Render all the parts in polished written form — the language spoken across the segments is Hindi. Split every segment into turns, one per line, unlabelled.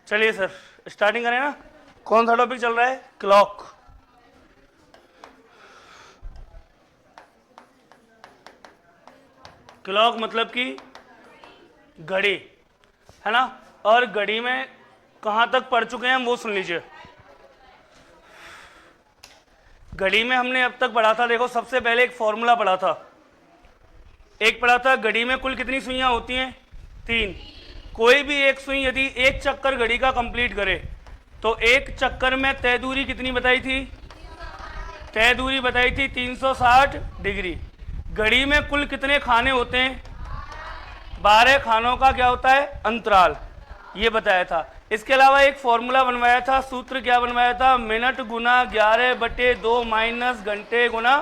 चलिए सर स्टार्टिंग करें ना। कौन सा टॉपिक चल रहा है? क्लॉक। क्लॉक मतलब कि घड़ी, है ना। और घड़ी में कहाँ तक पढ़ चुके हैं हम वो सुन लीजिए। घड़ी में हमने अब तक पढ़ा था, देखो सबसे पहले एक फॉर्मूला पढ़ा था। एक पढ़ा था घड़ी में कुल कितनी सुइयां होती हैं? 3। कोई भी एक सुई यदि एक चक्कर घड़ी का कंप्लीट करे तो एक चक्कर में तय दूरी कितनी बताई थी? तय दूरी बताई थी 360 डिग्री। घड़ी में कुल कितने खाने होते हैं? 12 खानों का क्या होता है? अंतराल, ये बताया था। इसके अलावा एक फॉर्मूला बनवाया था, सूत्र क्या बनवाया था? मिनट गुना 11/2 माइनस घंटे गुना।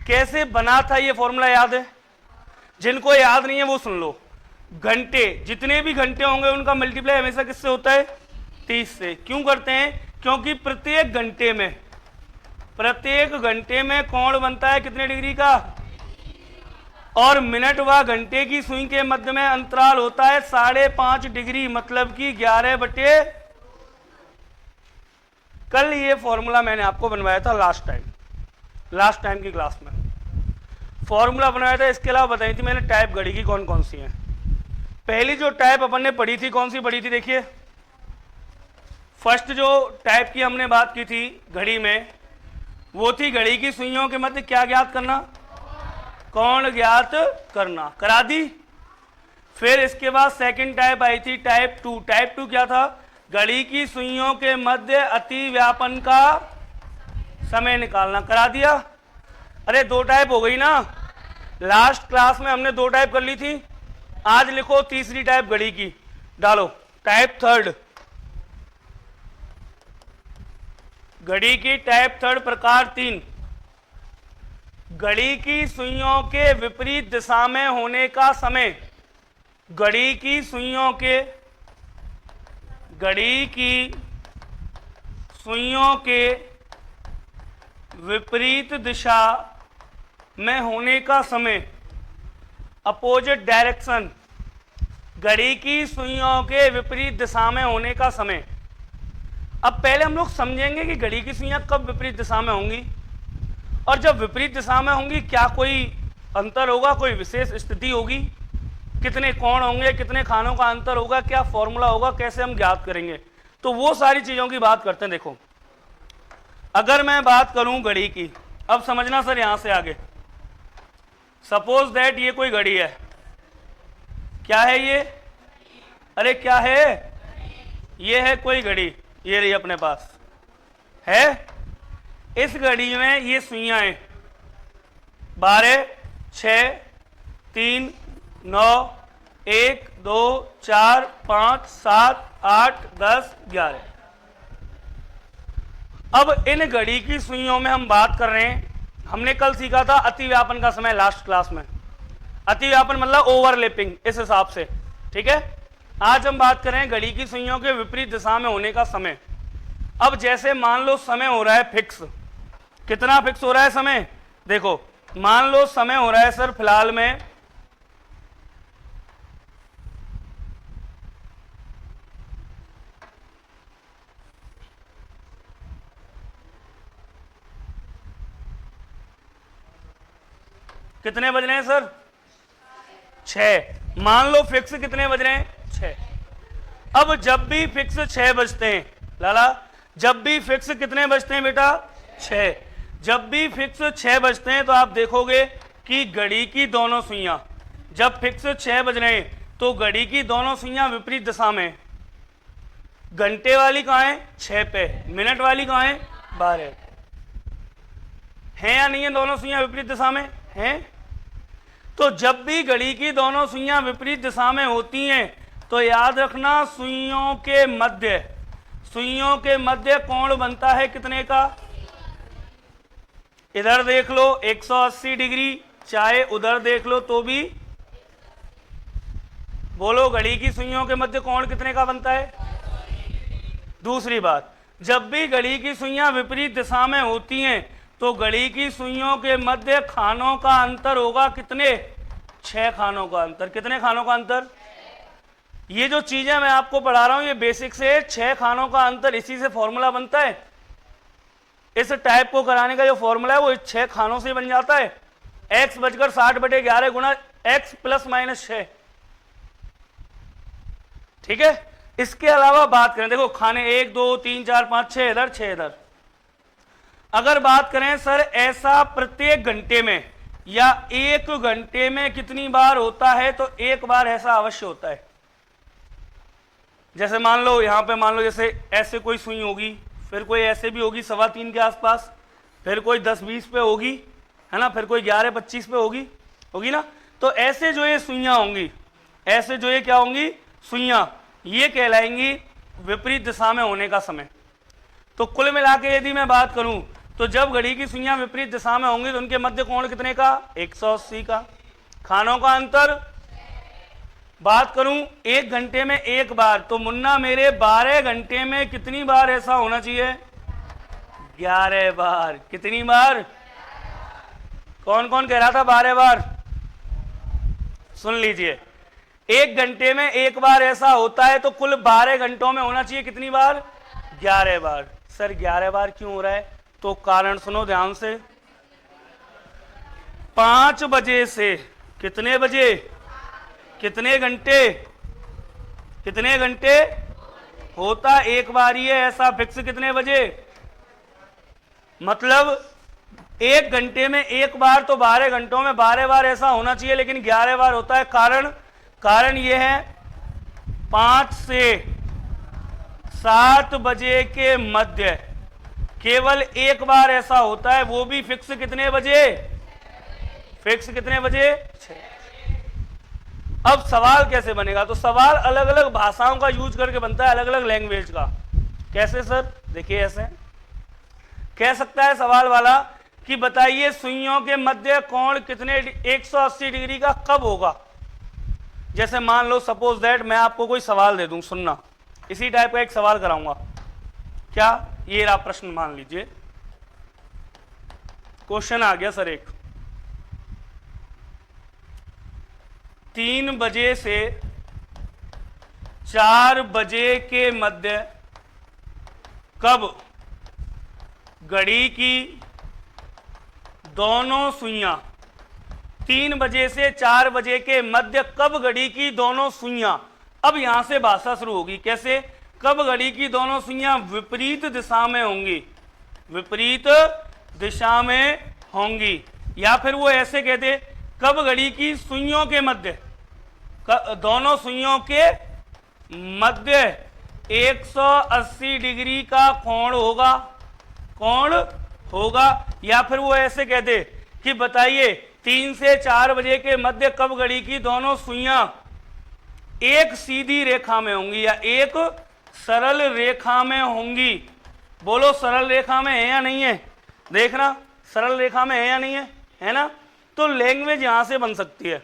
कैसे बना था ये फॉर्मूला याद है? जिनको याद नहीं है वो सुन लो। घंटे, जितने भी घंटे होंगे उनका मल्टीप्लाई हमेशा किससे होता है? 30 से। क्यों करते हैं? क्योंकि प्रत्येक घंटे में कोण बनता है कितने डिग्री का? और मिनट व घंटे की सुई के मध्य में अंतराल होता है 5.5 डिग्री, मतलब कि 11/। कल ये फॉर्मूला मैंने आपको बनवाया था लास्ट टाइम की क्लास में फॉर्मूला बनाया था। इसके अलावा बताई थी मैंने टाइप घड़ी की कौन कौन सी हैं। पहली जो टाइप अपन ने पढ़ी थी, कौन सी पढ़ी थी? देखिए, फर्स्ट जो टाइप की हमने बात की थी घड़ी में, वो थी घड़ी की सुइयों के मध्य क्या ज्ञात करना? कोण ज्ञात करना। करा दी। फिर इसके बाद सेकंड टाइप आई थी टाइप 2। टाइप 2 क्या था? घड़ी की सुइयों के मध्य अति व्यापन का समय निकालना। करा दिया। अरे 2 टाइप हो गई ना। लास्ट क्लास में हमने 2 टाइप कर ली थी। आज लिखो तीसरी टाइप घड़ी की, डालो टाइप 3। घड़ी की टाइप 3 प्रकार 3। घड़ी की सुइयों के विपरीत दिशा में होने का समय। घड़ी की सुइयों के विपरीत दिशा में होने का समय, अपोजिट डायरेक्शन। घड़ी की सुइयों के विपरीत दिशा में होने का समय। अब पहले हम लोग समझेंगे कि घड़ी की सुइयां कब विपरीत दिशा में होंगी, और जब विपरीत दिशा में होंगी क्या कोई अंतर होगा, कोई विशेष स्थिति होगी, कितने कोण होंगे, कितने खानों का अंतर होगा, क्या फॉर्मूला होगा, कैसे हम ज्ञात करेंगे। तो वो सारी चीजों की बात करते हैं। देखो, अगर मैं बात करूं घड़ी की, अब समझना सर यहां से आगे। सपोज दैट ये कोई घड़ी है। क्या है ये? अरे क्या है? ये है कोई घड़ी, ये रही अपने पास है। इस घड़ी में ये सुइयां हैं 12, 6, 3, 9, 1, 2, 4, 5, 7, 8, 10, 11। अब इन घड़ी की सुइयों में हम बात कर रहे हैं, हमने कल सीखा था अतिव्यापन का समय लास्ट क्लास में। अतिव्यापन मतलब ओवरलैपिंग, इस हिसाब से, ठीक है। आज हम बात कर रहे हैं घड़ी की सुइयों के विपरीत दिशा में होने का समय। अब जैसे मान लो समय हो रहा है फिक्स। कितना फिक्स हो रहा है समय? देखो, मान लो समय हो रहा है सर फिलहाल में कितने बज रहे हैं सर? 6। मान लो फिक्स कितने बज रहे हैं? 6। अब जब भी फिक्स 6 बजते हैं, लाला, जब भी फिक्स कितने बजते हैं बेटा? 6। जब भी फिक्स 6 बजते हैं तो आप देखोगे कि घड़ी की दोनों सुइयां, जब फिक्स 6 बज रहे हैं तो घड़ी की दोनों सुइयां विपरीत दिशा में। घंटे वाली कहां है? 6 पे। मिनट वाली कहां है? 12। है या नहीं है दोनों सुइयां विपरीत दिशा में? हैं। तो जब भी घड़ी की दोनों सुइयां विपरीत दिशा में होती हैं तो याद रखना सुइयों के मध्य कोण बनता है कितने का? इधर देख लो 180 डिग्री, चाहे उधर देख लो तो भी। बोलो, घड़ी की सुइयों के मध्य कोण कितने का बनता है? दूसरी बात, जब भी घड़ी की सुइयां विपरीत दिशा में होती हैं तो घड़ी की सुइयों के मध्य खानों का अंतर होगा कितने? 6 खानों का अंतर। कितने खानों का अंतर? ये जो चीजें मैं आपको पढ़ा रहा हूं ये बेसिक से 6 खानों का अंतर, इसी से फॉर्मूला बनता है। इस टाइप को कराने का जो फॉर्मूला है वो 6 खानों से बन जाता है। x बचकर 60/11 गुना x प्लस माइनस 6। ठीक है। इसके अलावा बात करें, देखो खाने 1 2 3 4 5 6 इधर 6 इधर। अगर बात करें सर ऐसा प्रत्येक घंटे में या 1 घंटे में कितनी बार होता है, तो 1 बार ऐसा अवश्य होता है। जैसे मान लो यहां पे, मान लो जैसे ऐसे कोई सुई होगी, फिर कोई ऐसे भी होगी 3:15 के आसपास, फिर कोई 10-20 पे होगी, है ना, फिर कोई 11-25 पे होगी ना। तो ऐसे जो ये सुइयां होंगी, ऐसे जो ये क्या होंगी सुइयां, ये कहलाएंगी विपरीत दिशा में होने का समय। तो कुल मिला के यदि मैं बात करूं तो जब घड़ी की सुइयां विपरीत दिशा में होंगी तो उनके मध्य कोण कितने का, 180 का। खानों का अंतर बात करूं 1 घंटे में 1 बार, तो मुन्ना मेरे 12 घंटे में कितनी बार ऐसा होना चाहिए, 11 बार। कितनी बार, कौन कौन कह रहा था 12 बार, सुन लीजिए। 1 घंटे में 1 बार ऐसा होता है तो कुल 12 घंटों में होना चाहिए कितनी बार, 11 बार। सर 11 बार क्यों हो रहा है, तो कारण सुनो ध्यान से। 5 बजे से कितने बजे, कितने घंटे, कितने घंटे होता एक बार ही है ऐसा फिक्स, कितने बजे, मतलब 1 घंटे में 1 बार, तो 12 घंटों में 12 बार ऐसा होना चाहिए, लेकिन 11 बार होता है। कारण यह है 5 से 7 बजे के मध्य केवल 1 बार ऐसा होता है, वो भी फिक्स कितने बजे, फिक्स कितने बजे, 6। अब सवाल कैसे बनेगा, तो सवाल अलग अलग भाषाओं का यूज करके बनता है, अलग अलग लैंग्वेज का। कैसे सर, देखिए ऐसे कह सकता है सवाल वाला कि बताइए सुइयों के मध्य कोण कितने 180 डिग्री का कब होगा। जैसे मान लो सपोज दैट मैं आपको कोई सवाल दे दूं, सुनना, इसी टाइप का एक सवाल कराऊंगा। क्या, ये रहा प्रश्न, मान लीजिए क्वेश्चन आ गया सर एक, 3 बजे से 4 बजे के मध्य कब घड़ी की दोनों सुइयां, 3 बजे से 4 बजे के मध्य कब घड़ी की दोनों सुइयां। अब यहां से भाषा शुरू होगी, कैसे, कब घड़ी की दोनों सुइयां विपरीत दिशा में होंगी, विपरीत दिशा में होंगी। या फिर वो ऐसे कहते, कब घड़ी की सुइयों के मध्य, दोनों सुइयों के मध्य 180 डिग्री का कोण होगा, कोण होगा। या फिर वो ऐसे कहते कि बताइए 3 से 4 बजे के मध्य कब घड़ी की दोनों सुइयां एक सीधी रेखा में होंगी या एक सरल रेखा में होंगी। बोलो सरल रेखा में है या नहीं है, देखना सरल रेखा में है या नहीं है ना। तो लैंग्वेज यहां से बन सकती है,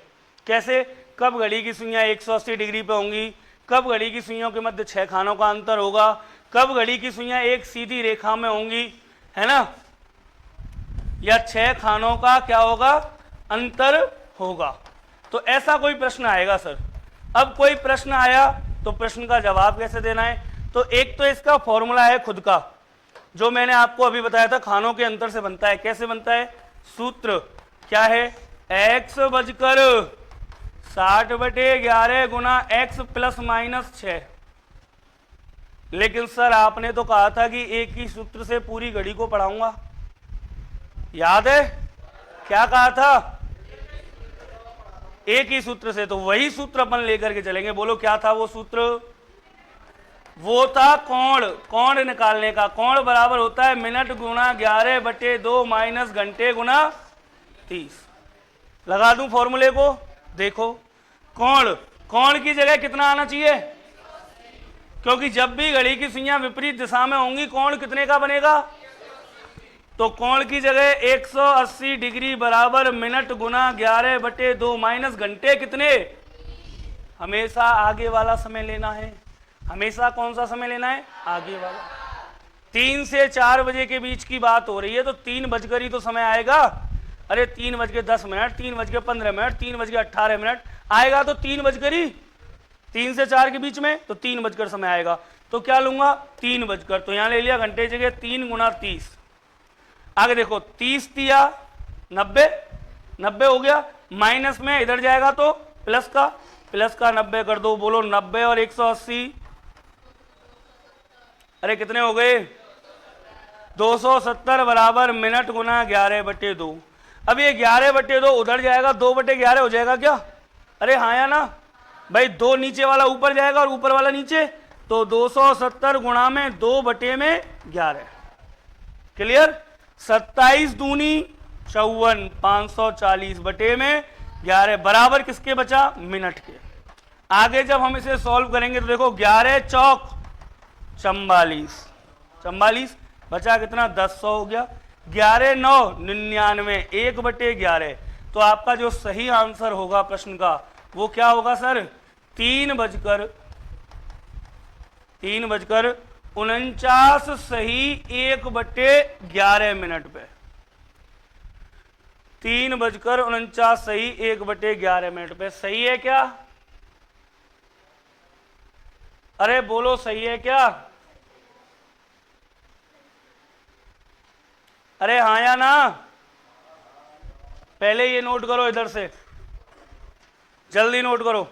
कैसे, कब घड़ी की सुइयां 180 डिग्री पे होंगी, कब घड़ी की सुइयों के मध्य 6 खानों का अंतर होगा, कब घड़ी की सुइयां एक सीधी रेखा में होंगी, है ना, या 6 खानों का क्या होगा, अंतर होगा। तो ऐसा कोई प्रश्न आएगा सर। अब कोई प्रश्न आया तो प्रश्न का जवाब कैसे देना है, तो एक तो इसका फॉर्मूला है खुद का, जो मैंने आपको अभी बताया था, खानों के अंतर से बनता है। कैसे बनता है, सूत्र क्या है, x बजकर 60/11 गुना x प्लस माइनस 6। लेकिन सर आपने तो कहा था कि एक ही सूत्र से पूरी घड़ी को पढ़ाऊंगा, याद है क्या कहा था, एक ही सूत्र से। तो वही सूत्र अपन लेकर के चलेंगे। बोलो क्या था वो सूत्र, वो था कोण, कोण निकालने का। कोण बराबर होता है मिनट गुना 11/2 माइनस घंटे गुना 30। लगा दूं फॉर्मूले को, देखो कोण, कोण की जगह कितना आना चाहिए, क्योंकि जब भी घड़ी की सुइयां विपरीत दिशा में होंगी कोण कितने का बनेगा, तो कोण की जगह 180 डिग्री बराबर मिनट गुना 11/2 माइनस घंटे कितने, हमेशा आगे वाला समय लेना है। हमेशा कौन सा समय लेना है, आगे वाला। 3 से 4 बजे के बीच की बात हो रही है, तो 3 बजकर ही तो समय आएगा। अरे 3:10, 3:15, 3:18 आएगा, तो 3 बजकर ही 3 से 4 के बीच में, तो 3 बजकर समय आएगा। तो क्या लूंगा 3 बजकर, तो यहां ले लिया घंटे की जगह 3 गुना 30। आगे देखो 30 दिया 90, 90 हो गया, माइनस में इधर जाएगा तो प्लस का 90 कर दो। बोलो 90 और 180, अरे कितने हो गए 270 बराबर मिनट गुना 11/2। अब ये 11/2 उधर जाएगा 2/11 हो जाएगा क्या? अरे हाँ या ना भाई, 2 नीचे वाला ऊपर जाएगा और ऊपर वाला नीचे, तो 270 गुणा में 2/11। क्लियर? 27 दूनी 54, 540/11 बराबर किसके बचा? मिनट के। आगे जब हम इसे सॉल्व करेंगे तो देखो 11 चौक 44 बचा कितना 10 हो गया। 11 9 99, 1/11। तो आपका जो सही आंसर होगा प्रश्न का वो क्या होगा सर? 3:49 सही 1/11 मिनट पे। 3:49 सही 1/11 मिनट पे। सही है क्या? अरे बोलो सही है क्या? अरे हाँ या ना? पहले ये नोट करो, इधर से जल्दी नोट करो।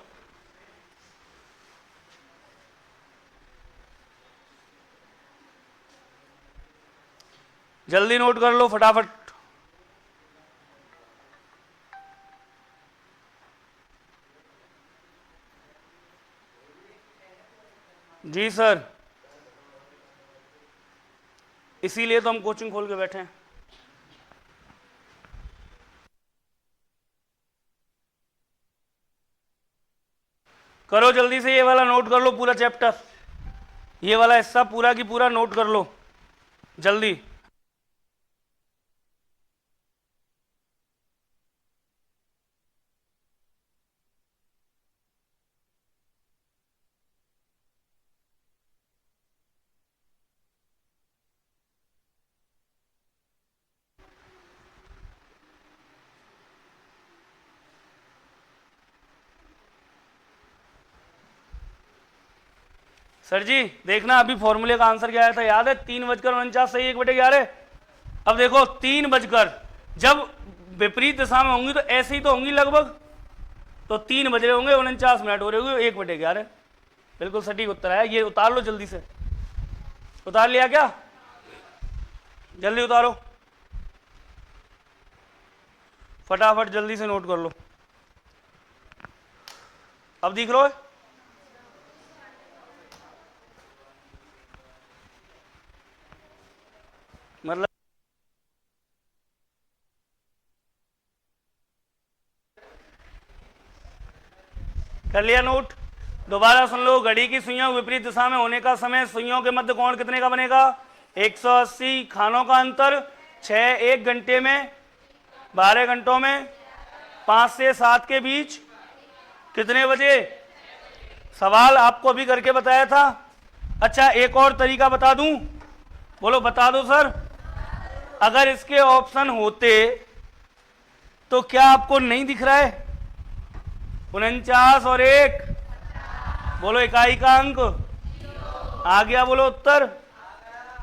जल्दी नोट कर लो फटाफट। जी सर, इसीलिए तो हम कोचिंग खोल के बैठे हैं। करो जल्दी से, ये वाला नोट कर लो पूरा चैप्टर, ये वाला हिस्सा पूरा की पूरा नोट कर लो जल्दी। सर जी देखना अभी फॉर्मूले का आंसर क्या आया था, याद है? 3:49 सही 1/11। अब देखो 3 बजकर, जब विपरीत दिशा में होंगी तो ऐसे ही तो होंगी लगभग, तो 3 बज रहे होंगे 49 मिनट हो रहे होंगे 1/11। बिल्कुल सटीक उत्तर आया। ये उतार लो जल्दी से। उतार लिया क्या? जल्दी उतारो फटाफट, जल्दी से नोट कर लो। अब दिख रहा है? मतलब कर लिया नोट? दोबारा सुन लो। घड़ी की सुइयों विपरीत दिशा में होने का समय, सुइयों के मध्य कोण कितने का बनेगा? 180। खानों का अंतर 6 1 घंटे में, 12 घंटों में, 5 से 7 के बीच कितने बजे? सवाल आपको अभी करके बताया था। अच्छा एक और तरीका बता दूं? बोलो बता दो सर। अगर इसके ऑप्शन होते तो क्या आपको नहीं दिख रहा है? 49 और 1, बोलो इकाई का अंक आ गया। बोलो उत्तर।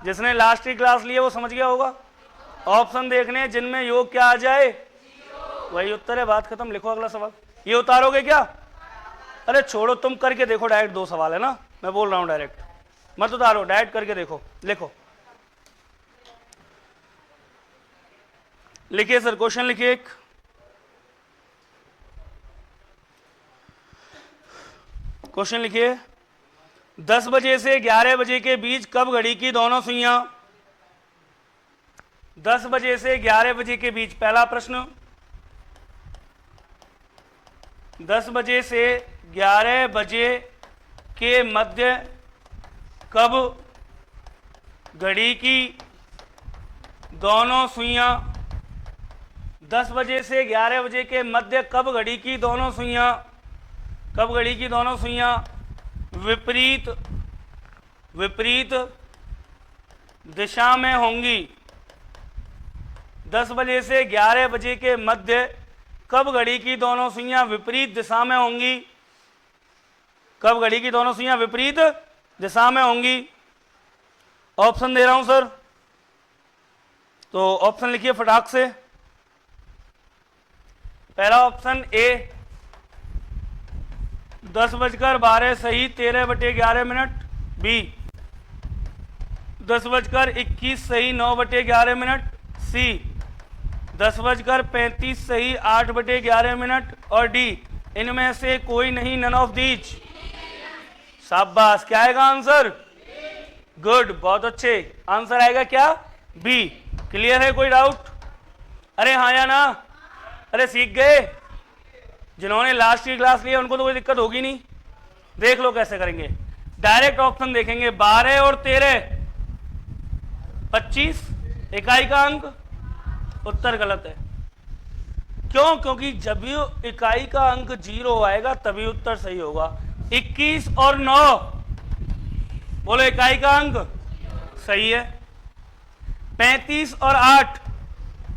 जिसने लास्ट की क्लास ली है वो समझ गया होगा। ऑप्शन देखने जिनमें योग क्या आ जाए वही उत्तर है। बात खत्म। लिखो अगला सवाल। ये उतारोगे क्या? अरे छोड़ो, तुम करके देखो डायरेक्ट। 2 सवाल है ना, मैं बोल रहा हूं डायरेक्ट मत उतारो, डायरेक्ट करके देखो। लिखो, लिखिए सर, क्वेश्चन लिखिए। एक क्वेश्चन लिखिए। 10 बजे से 11 बजे के बीच कब घड़ी की दोनों सुइयां? 10 बजे से 11 बजे के बीच, पहला प्रश्न। 10 बजे से 11 बजे के मध्य कब घड़ी की दोनों सुइयां? 10 बजे से 11 बजे के मध्य कब घड़ी की दोनों सुइयां, कब घड़ी की दोनों सुइयां विपरीत दिशा में होंगी? 10 बजे से 11 बजे के मध्य कब घड़ी की दोनों सुइयां विपरीत दिशा में होंगी? कब घड़ी की दोनों सुइयां विपरीत दिशा में होंगी। ऑप्शन दे रहा हूं सर, तो ऑप्शन लिखिए फटाक से। पहला ऑप्शन ए 10:12 सही 13/11। बी 10:21 सही 9/11। सी 10:35 सही 8/11। और डी इनमें से कोई नहीं, नन ऑफ दीज। शाबाश, क्या आएगा आंसर? गुड, बहुत अच्छे। आंसर आएगा क्या? बी। क्लियर है, कोई डाउट? अरे हाँ या ना? अरे सीख गए? जिन्होंने लास्ट की क्लास लिया उनको तो कोई दिक्कत होगी नहीं। देख लो कैसे करेंगे। डायरेक्ट ऑप्शन देखेंगे। 12 और 13 25 इकाई का अंक। उत्तर गलत है। क्यों? क्योंकि जब भी इकाई का अंक 0 आएगा तभी उत्तर सही होगा। 21 और 9 बोलो इकाई का अंक सही है। 35 और 8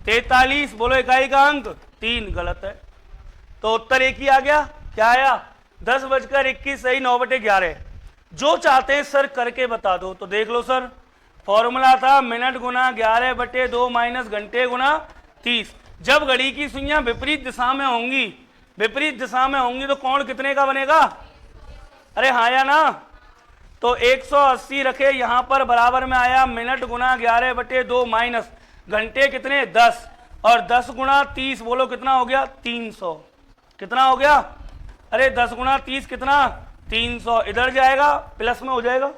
43 बोलो इकाई का अंक 3 गलत है। तो उत्तर एक ही आ गया। क्या आया? 10:21 सही 9/11। जो चाहते हैं सर करके बता दो। तो देख लो सर, फॉर्मूला था मिनट गुना 11/2 माइनस घंटे गुना 30। जब घड़ी की सुइयां विपरीत दिशा में होंगी, विपरीत दिशा में होंगी तो कोण कितने का बनेगा? अरे हाँ या ना? तो 180 रखे यहां पर, बराबर में आया मिनट गुना 11/2 माइनस घंटे कितने 10, और 10 गुना 30 बोलो कितना हो गया? 300। कितना हो गया? अरे 10 गुना 30 कितना? 300। इधर जाएगा प्लस में हो जाएगा,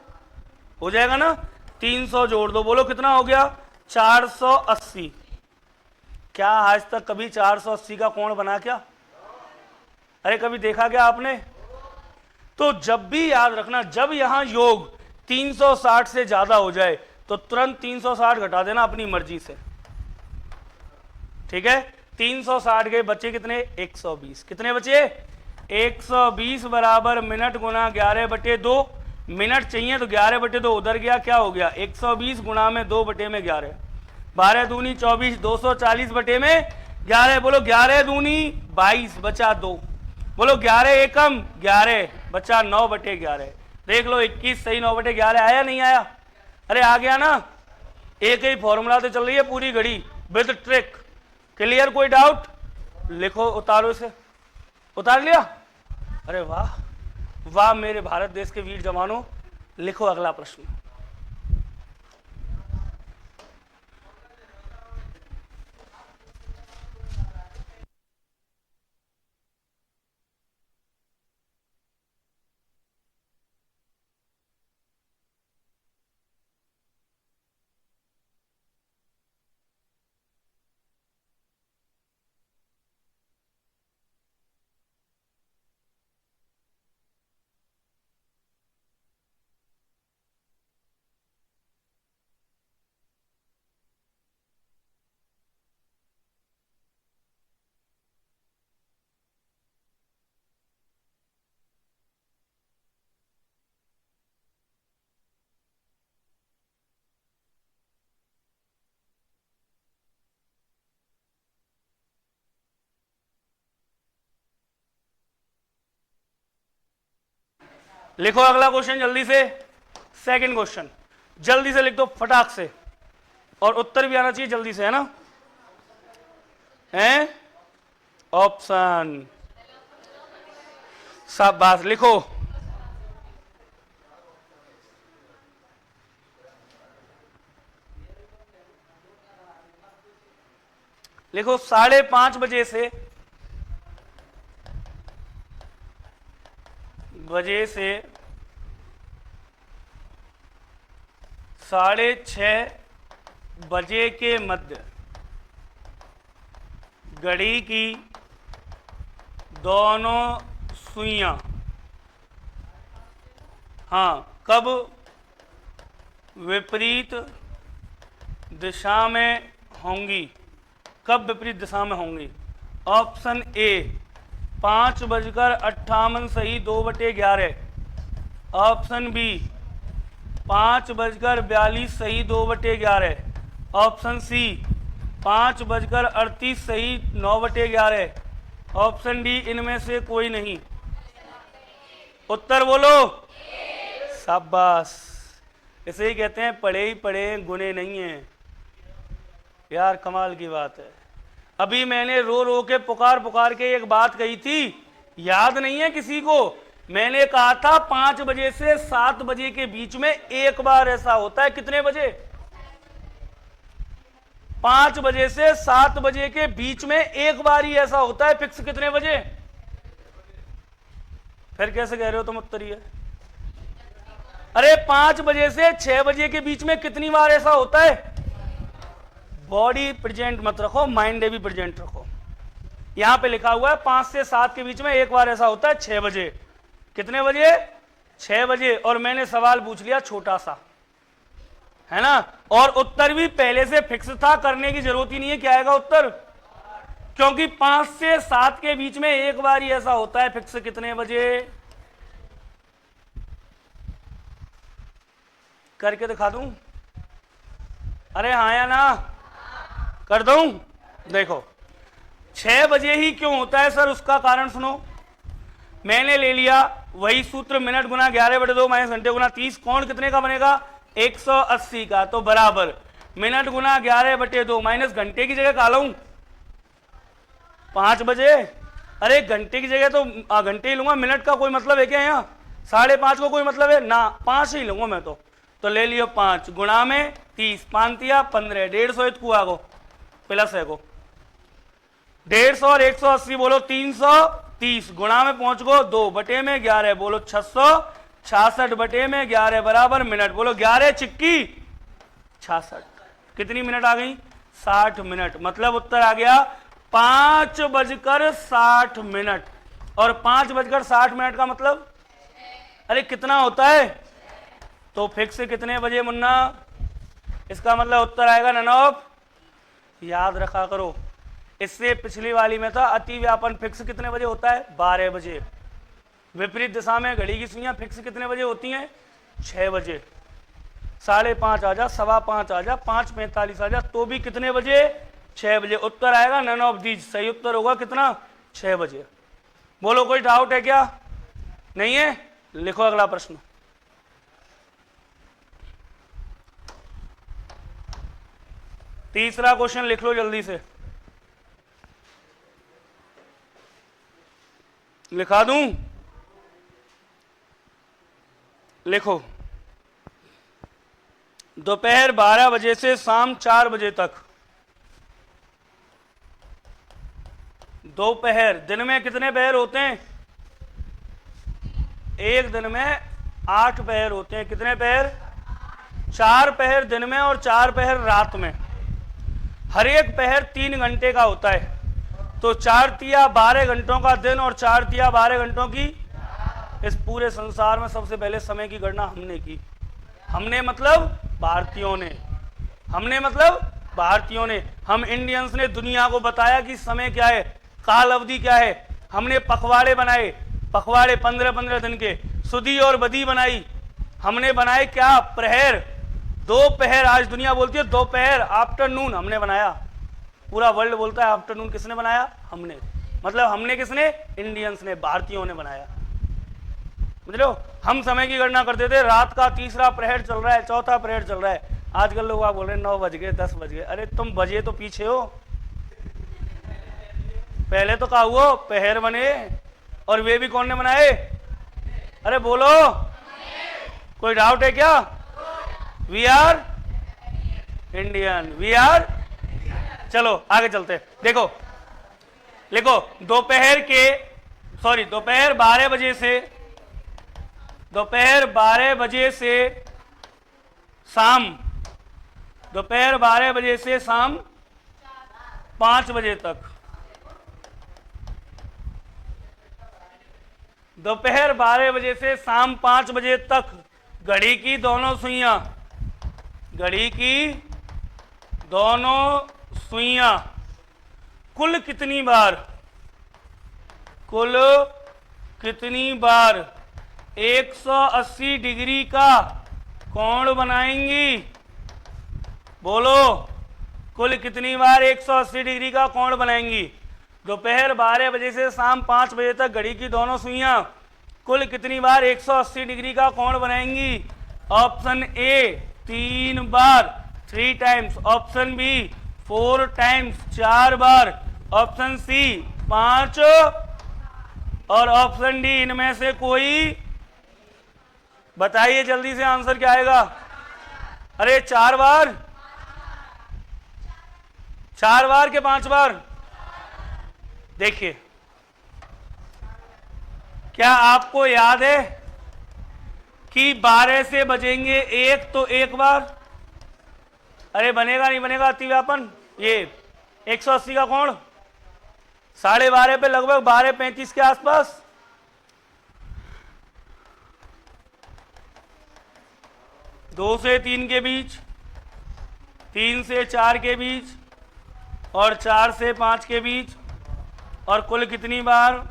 हो जाएगा ना? 300 जोड़ दो, बोलो कितना हो गया? 480। क्या आज तक कभी 480 का कोण बना क्या? अरे कभी देखा क्या आपने? तो जब भी याद रखना, जब यहां योग 360 से ज्यादा हो जाए तो तुरंत 360 घटा देना अपनी मर्जी से। ठीक है? 360 गए, बचे कितने? 120। कितने बचे? 120 बराबर मिनट गुना 11/2। मिनट चाहिए तो 11/2 उधर गया, क्या हो गया? 120 गुणा में 2/11। 12 दूनी 24, 240/11। बोलो 11 दूनी 22, बचा 2। बोलो 11 एकम 11, बचा 9/11। देख लो 21 सही 9/11 आया नहीं आया? अरे आ गया ना? एक ही फॉर्मूला तो चल रही है पूरी घड़ी विद ट्रिक। क्लियर? कोई डाउट? लिखो, उतारो इसे। उतार लिया? अरे वाह वाह मेरे भारत देश के वीर जवानों। लिखो अगला प्रश्न। लिखो अगला क्वेश्चन जल्दी से। सेकंड क्वेश्चन जल्दी से लिख दो फटाक से, और उत्तर भी आना चाहिए जल्दी से, है ना? हैं? ऑप्शन। शाबाश, लिखो। लिखो 5:30 बजे से 6:30 बजे के मध्य घड़ी की दोनों सुइयां, हाँ, कब विपरीत दिशा में होंगी? कब विपरीत दिशा में होंगी? ऑप्शन ए 5:58 सही 2/11। ऑप्शन बी 5:42 सही 2/11। ऑप्शन सी 5:38 सही 9/11। ऑप्शन डी इनमें से कोई नहीं। उत्तर बोलो। शाबाश। इसे ही कहते हैं पढ़े ही पढ़े गुने नहीं है। यार कमाल की बात है। अभी मैंने रो रो के पुकार पुकार के एक बात कही थी, याद नहीं है किसी को? मैंने कहा था 5 बजे से 7 बजे के बीच में एक बार ऐसा होता है। कितने बजे? 5 बजे से 7 बजे के बीच में एक बार ही ऐसा होता है। फिक्स कितने बजे? फिर कैसे कह रहे हो तुम उत्तर ही है? अरे 5 बजे से 6 बजे के बीच में कितनी बार ऐसा होता है? बॉडी प्रेजेंट मत रखो, माइंड भी प्रेजेंट रखो। यहां पे लिखा हुआ है 5 से 7 के बीच में एक बार ऐसा होता है 6 बजे। कितने बजे? 6 बजे। और मैंने सवाल पूछ लिया छोटा सा, है ना? और उत्तर भी पहले से फिक्स था, करने की जरूरत ही नहीं है। क्या आएगा उत्तर? क्योंकि 5 से 7 के बीच में एक बार ही ऐसा होता है फिक्स। कितने बजे? करके दिखा दूं? अरे हाँ या ना? कर दूं? देखो 6 बजे ही क्यों होता है सर, उसका कारण सुनो। मैंने ले लिया वही सूत्र, मिनट गुना 11/2 माइनस घंटे गुना 30। कोण कितने का बनेगा? 180 का। तो बराबर मिनट गुना 11/2 माइनस घंटे की जगह का लाऊं 5 बजे। अरे घंटे की जगह तो घंटे ही लूंगा, मिनट का कोई मतलब है क्या? यहाँ 5.5 को कोई मतलब है ना? 5 ही लूंगा मैं तो ले लियो 5 गुणा में 30, 5 या 15, 150 इतकू आगो प्लस है को 150 और 180 बोलो 330 गुणा में पहुंच गो 2 बटे में 11 बोलो 666 बटे में 11 बराबर मिनट बोलो 11 चिक्की 66। कितनी मिनट आ गई? 60 मिनट। मतलब उत्तर आ गया 5:60। और 5:60 का मतलब अरे कितना होता है? तो फिक्स कितने बजे मुन्ना? इसका मतलब उत्तर आएगा ननौब। याद रखा करो, इससे पिछली वाली में था अति व्यापन फिक्स कितने बजे होता है? 12 बजे। विपरीत दिशा में घड़ी की सुइयां फिक्स कितने बजे होती हैं? 6 बजे। 5:30 आ जा, 5:15 आ जा, 5:45 आ जा, तो भी कितने बजे? 6 बजे। उत्तर आएगा नन ऑफ दीज। सही उत्तर होगा कितना? 6 बजे। बोलो कोई डाउट है क्या? नहीं है? लिखो अगला प्रश्न। तीसरा क्वेश्चन लिख लो जल्दी से। लिखा दूं? लिखो। दोपहर 12 बजे से शाम 4 बजे तक। दोपहर, दिन में कितने पहर होते हैं? एक दिन में 8 पहर होते हैं। कितने पहर? 4 पहर दिन में और 4 पहर रात में। हर एक पहर 3 घंटे का होता है। तो 4 तिया 12 घंटों का दिन और 4 तिया 12 घंटों की। इस पूरे संसार में सबसे पहले समय की गणना हमने की। हमने मतलब भारतीयों ने। हमने मतलब भारतीयों ने। हम इंडियंस ने दुनिया को बताया कि समय क्या है, काल अवधि क्या है। हमने पखवाड़े बनाए, पखवाड़े 15-15 दिन के। सुदी और बदी बनाई। हमने बनाए क्या? प्रहर, 2 पहर। आज दुनिया बोलती है दोपहर, आफ्टरनून। हमने बनाया, पूरा वर्ल्ड बोलता है आफ्टरनून। किसने बनाया? हमने। मतलब हमने किसने? इंडियंस ने, भारतीयों ने बनाया। समझ लो, हम समय की गणना करते थे। रात का तीसरा प्रहर चल रहा है, चौथा प्रहर चल रहा है। आजकल लोग बोल रहे हैं 9 बज गए, 10 बज गए। अरे तुम बजे तो पीछे हो, पहले तो कहा हुआ पहर बने। और वे भी कौन ने बनाए? अरे बोलो, कोई डाउट है क्या? We are Indian, we are. चलो आगे चलते। देखो लिखो, दोपहर 12 बजे से, दोपहर 12 बजे से शाम, दोपहर 12 बजे से शाम 5 बजे तक। दोपहर 12 बजे से शाम 5 बजे तक घड़ी की दोनों सुइयां, घड़ी की दोनों सुइयां कुल कितनी बार, कुल कितनी बार 180 डिग्री का कोण बनाएंगी? बोलो, कुल कितनी बार 180 डिग्री का कोण बनाएंगी? दोपहर 12 बजे से शाम 5 बजे तक घड़ी की दोनों सुइयां कुल कितनी बार 180 डिग्री का कोण बनाएंगी? ऑप्शन ए 3 बार 3 टाइम्स, ऑप्शन बी 4 टाइम्स 4 बार, ऑप्शन सी 5 और ऑप्शन डी इनमें से कोई? बताइए जल्दी से आंसर क्या आएगा? अरे 4 बार, 4 बार के 5 बार? देखिए, क्या आपको याद है कि 12 से बचेंगे 1 तो 1 बार? अरे बनेगा नहीं बनेगा अतिव्यापन? ये 180 का कोण 12.5 पे लगभग 12:35 के आसपास। दो से 3 के बीच, 3 से 4 के बीच और 4 से 5 के बीच, और कुल कितनी बार?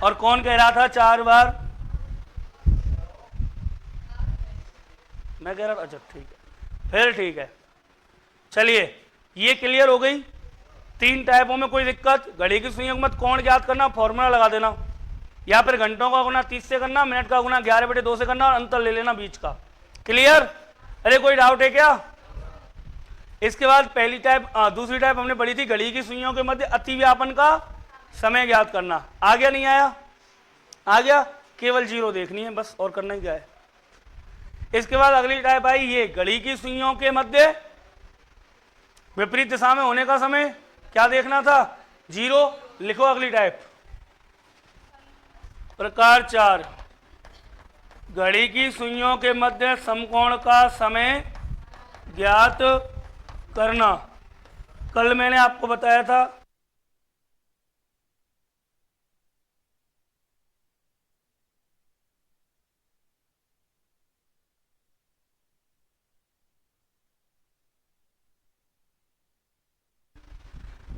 और कौन कह रहा था 4 बार? मैं कह रहा था। अच्छा ठीक है, फिर ठीक है। चलिए ये क्लियर हो गई। 3 टाइपों में कोई दिक्कत? घड़ी की सुइयों मत कोण ज्ञात करना, फॉर्मूला लगा देना, या फिर घंटों का गुना 30 से करना, मिनट का गुना 11/2 से करना और अंतर ले लेना बीच का। क्लियर? अरे कोई डाउट है क्या? इसके बाद पहली टाइप, दूसरी टाइप हमने पढ़ी थी, घड़ी की सुइयों के मध्य अतिव्यापन का समय ज्ञात करना। आ गया नहीं आया? आ गया। केवल 0 देखनी है बस, और करना ही क्या है। इसके बाद अगली टाइप आई ये, घड़ी की सुइयों के मध्य विपरीत दिशा में होने का समय क्या देखना था? 0। लिखो अगली टाइप। प्रकार 4, घड़ी की सुइयों के मध्य समकोण का समय ज्ञात करना। कल मैंने आपको बताया था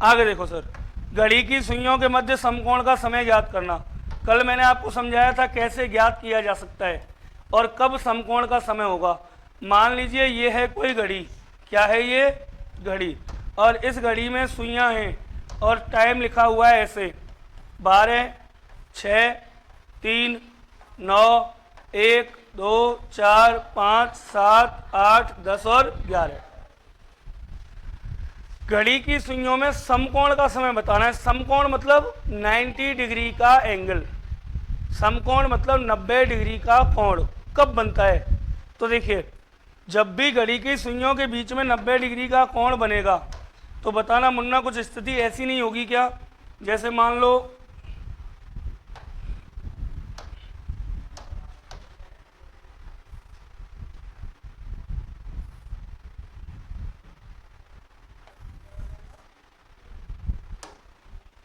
आगे देखो सर, घड़ी की सुइयों के मध्य समकोण का समय ज्ञात करना। कल मैंने आपको समझाया था कैसे ज्ञात किया जा सकता है और कब समकोण का समय होगा। मान लीजिए ये है कोई घड़ी, क्या है ये? घड़ी, और इस घड़ी में सुइयां हैं और टाइम लिखा हुआ है ऐसे 12, 6, 3, 9, 1, 2, 4, 5, 7, 8, 10 और 11। घड़ी की सुइयों में समकोण का समय बताना है। समकोण मतलब 90 डिग्री का एंगल, समकोण मतलब 90 डिग्री का कोण कब बनता है? तो देखिए, जब भी घड़ी की सुइयों के बीच में 90 डिग्री का कोण बनेगा तो बताना मुन्ना कुछ स्थिति ऐसी नहीं होगी क्या? जैसे मान लो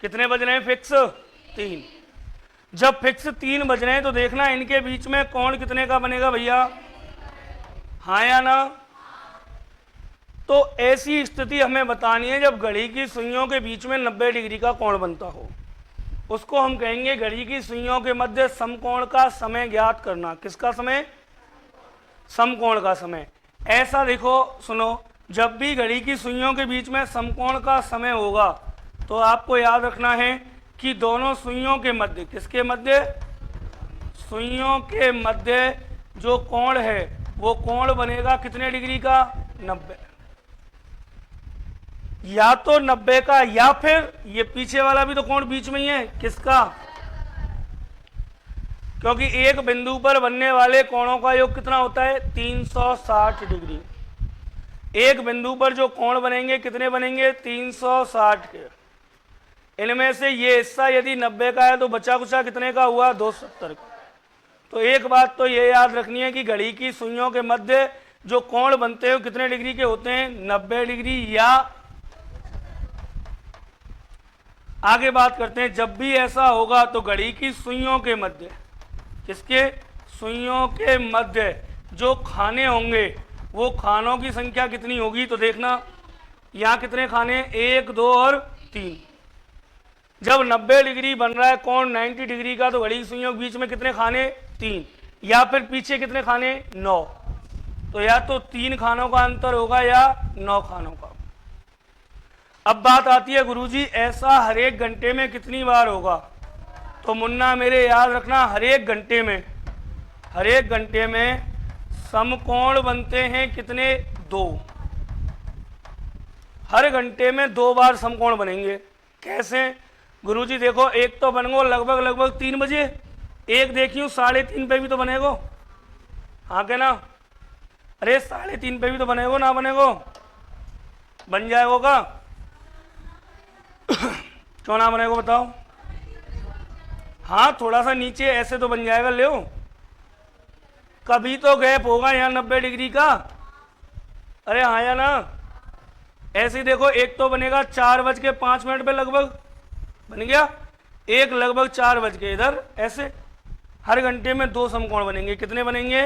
कितने बज रहे हैं? फिक्स 3। जब फिक्स 3 बज रहे हैं तो देखना इनके बीच में कोण कितने का बनेगा भैया? हाँ या ना? तो ऐसी स्थिति हमें बतानी है जब घड़ी की सुइयों के बीच में 90 डिग्री का कोण बनता हो, उसको हम कहेंगे घड़ी की सुइयों के मध्य समकोण का समय ज्ञात करना। किसका समय? समकोण का समय। ऐसा देखो, सुनो, जब भी घड़ी की सुइयों के बीच में समकोण का समय होगा तो आपको याद रखना है कि दोनों सुइयों के मध्य, किसके मध्य? सुइयों के मध्य जो कोण है वो कोण बनेगा कितने डिग्री का? 90। या तो 90 का, या फिर ये पीछे वाला भी तो कोण बीच में ही है, किसका? क्योंकि एक बिंदु पर बनने वाले कोणों का योग कितना होता है? 360 डिग्री। एक बिंदु पर जो कोण बनेंगे कितने बनेंगे? 360 के। इनमें से ये हिस्सा यदि 90 का है तो बचा कुचा कितने का हुआ? 270 का। तो एक बात तो ये याद रखनी है कि घड़ी की सुइयों के मध्य जो कोण बनते हैं कितने डिग्री के होते हैं? 90 डिग्री। या आगे बात करते हैं, जब भी ऐसा होगा तो घड़ी की सुइयों के मध्य, किसके? सुइयों के मध्य जो खाने होंगे वो खानों की संख्या कितनी होगी? तो देखना यहाँ कितने खाने? 1, 2 और 3। जब 90 डिग्री बन रहा है कोण 90 डिग्री का तो घड़ी की सुइयों के बीच में कितने खाने? 3। या फिर पीछे कितने खाने? 9। तो या तो 3 खानों का अंतर होगा या 9 खानों का। अब बात आती है गुरुजी ऐसा हर एक घंटे में कितनी बार होगा? तो मुन्ना मेरे याद रखना, हर एक घंटे में समकोण बनते हैं कितने? 2। हर घंटे में 2 बार समकोण बनेंगे। कैसे गुरुजी? देखो, एक तो बनेगो लगभग 3 बजे, एक देखियो 3:30 पे भी तो बनेगो। हाँ के ना? अरे 3:30 पे भी तो बनेगो, ना बनेगो? बन जाएगो का? क्यों ना बनेगो बताओ? हाँ, थोड़ा सा नीचे ऐसे तो बन जाएगा। ले कभी तो गैप होगा यहाँ 90 डिग्री का। अरे हाँ या ना? ऐसे देखो, एक तो बनेगा 4:05 पे लगभग बन गया, एक लगभग 4 बज के इधर ऐसे। हर घंटे में 2 समकोण बनेंगे। कितने बनेंगे?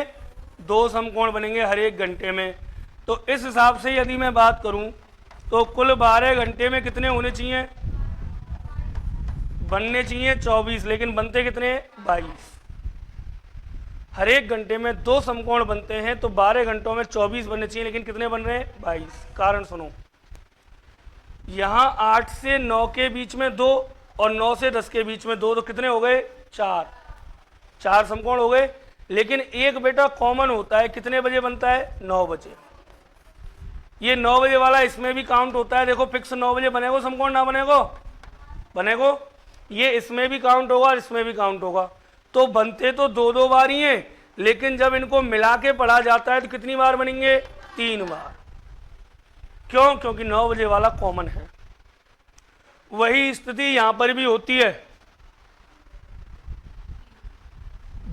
2 समकोण बनेंगे हर एक घंटे में। तो इस हिसाब से यदि मैं बात करूं तो कुल 12 घंटे में कितने होने चाहिए? बनने चाहिए 24, लेकिन बनते कितने? 22। हर एक घंटे में 2 समकोण बनते हैं, तो 12 घंटों में 24 बनने चाहिए, लेकिन कितने बन रहे हैं? 22। कारण सुनो, यहां 8 से 9 के बीच में 2 और 9 से 10 के बीच में 2, तो कितने हो गए? 4 समकोण हो गए। लेकिन एक बेटा कॉमन होता है, कितने बजे बनता है? 9 बजे। ये 9 बजे वाला इसमें भी काउंट होता है। देखो, फिक्स 9 बजे बनेगो समकोण, ना बनेगो? बनेगो। ये इसमें भी काउंट होगा और इसमें भी काउंट होगा। तो बनते तो 2-2 बार ही हैं, लेकिन जब इनको मिला के पढ़ा जाता है तो कितनी बार बनेंगे? 3 बार। क्यों? क्योंकि 9 बजे वाला कॉमन है। वही स्थिति यहां पर भी होती है।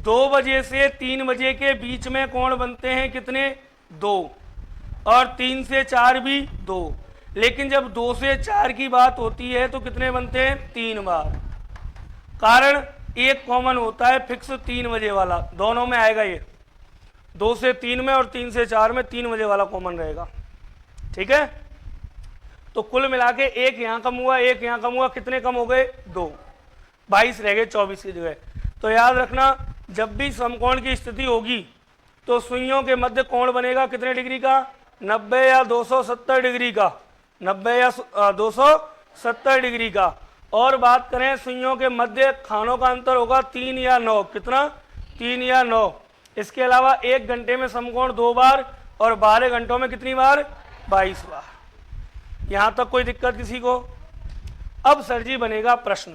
2 बजे से 3 बजे के बीच में कोण बनते हैं कितने? 2। और 3 से 4 भी 2। लेकिन जब 2 से 4 की बात होती है तो कितने बनते हैं? 3 बार। कारण एक कॉमन होता है फिक्स 3 बजे वाला, दोनों में आएगा ये। 2 से 3 में और 3 से 4 में 3 बजे वाला कॉमन रहेगा। ठीक है? तो कुल मिला के एक यहां कम हुआ, एक यहां कम हुआ, कितने कम हो गए? 2। 22 रह गए 24 की जगह। तो याद रखना, जब भी समकोण की स्थिति होगी तो सुइयों के मध्य कोण बनेगा कितने डिग्री का? 90 या 270 डिग्री का। 90 या 270 डिग्री का। और बात करें सुइयों के मध्य खानों का अंतर होगा 3 या 9। कितना? 3 या 9। इसके अलावा एक घंटे में समकोण 2 बार और 12 घंटों में कितनी बार? 22 बार। यहां तक कोई दिक्कत किसी को? अब सर जी बनेगा प्रश्न।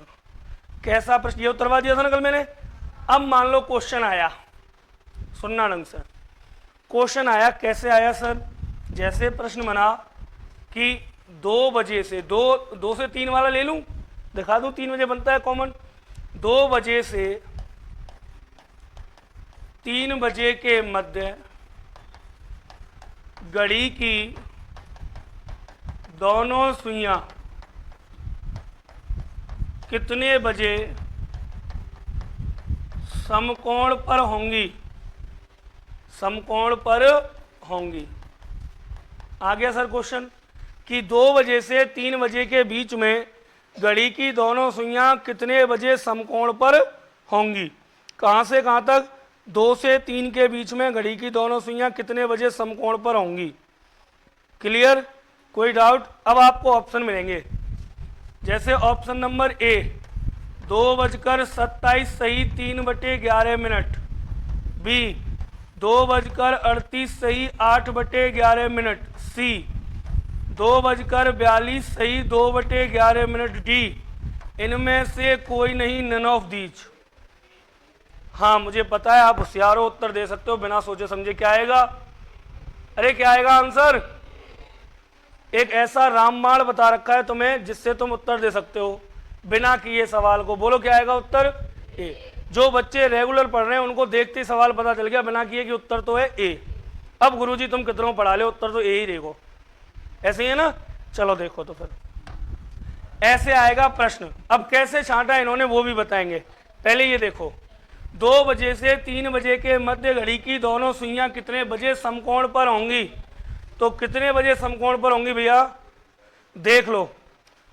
कैसा प्रश्न? ये उतरवा दिया था ना कल मैंने। अब मान लो क्वेश्चन आया, सुनना ढंग से। क्वेश्चन आया, कैसे आया सर? जैसे प्रश्न बना कि 2 बजे से 2 से 3 वाला ले लूं, दिखा दूं 3 बजे बनता है कॉमन। 2 बजे से 3 बजे के मध्य घड़ी की दोनों सुइयां कितने बजे समकोण पर होंगी? समकोण पर होंगी। आ गया सर क्वेश्चन कि 2 बजे से 3 बजे के बीच में घड़ी की दोनों सुइयां कितने बजे समकोण पर होंगी? कहां से कहां तक? 2 से 3 के बीच में घड़ी की दोनों सुइयां कितने बजे समकोण पर होंगी? क्लियर? कोई डाउट? अब आपको ऑप्शन मिलेंगे। जैसे ऑप्शन नंबर ए 2:27 सही 3/11। बी 2:38 सही 8/11। सी 2:42 सही 2/11। डी इनमें से कोई नहीं, नन ऑफ दीज। हाँ, मुझे पता है आप होशियार हो, उत्तर दे सकते हो बिना सोचे समझे। क्या आएगा? अरे क्या आएगा आंसर? एक ऐसा रामबाण बता रखा है तुम्हें जिससे तुम उत्तर दे सकते हो बिना किए सवाल को। बोलो क्या आएगा उत्तर? ए। जो बच्चे रेगुलर पढ़ रहे हैं उनको देखते ही सवाल पता चल गया बिना किए कि उत्तर तो है ए। अब गुरुजी तुम कितनों पढ़ा ले, उत्तर तो ए ही देखो। ऐसे ही है ना? चलो देखो, तो फिर ऐसे आएगा प्रश्न। अब कैसे छांटा इन्होंने वो भी बताएंगे। पहले ये देखो, 2 बजे से 3 बजे के मध्य घड़ी की दोनों सुइयां कितने बजे समकोण पर होंगी? तो कितने बजे समकोण पर होंगी भैया? देख लो।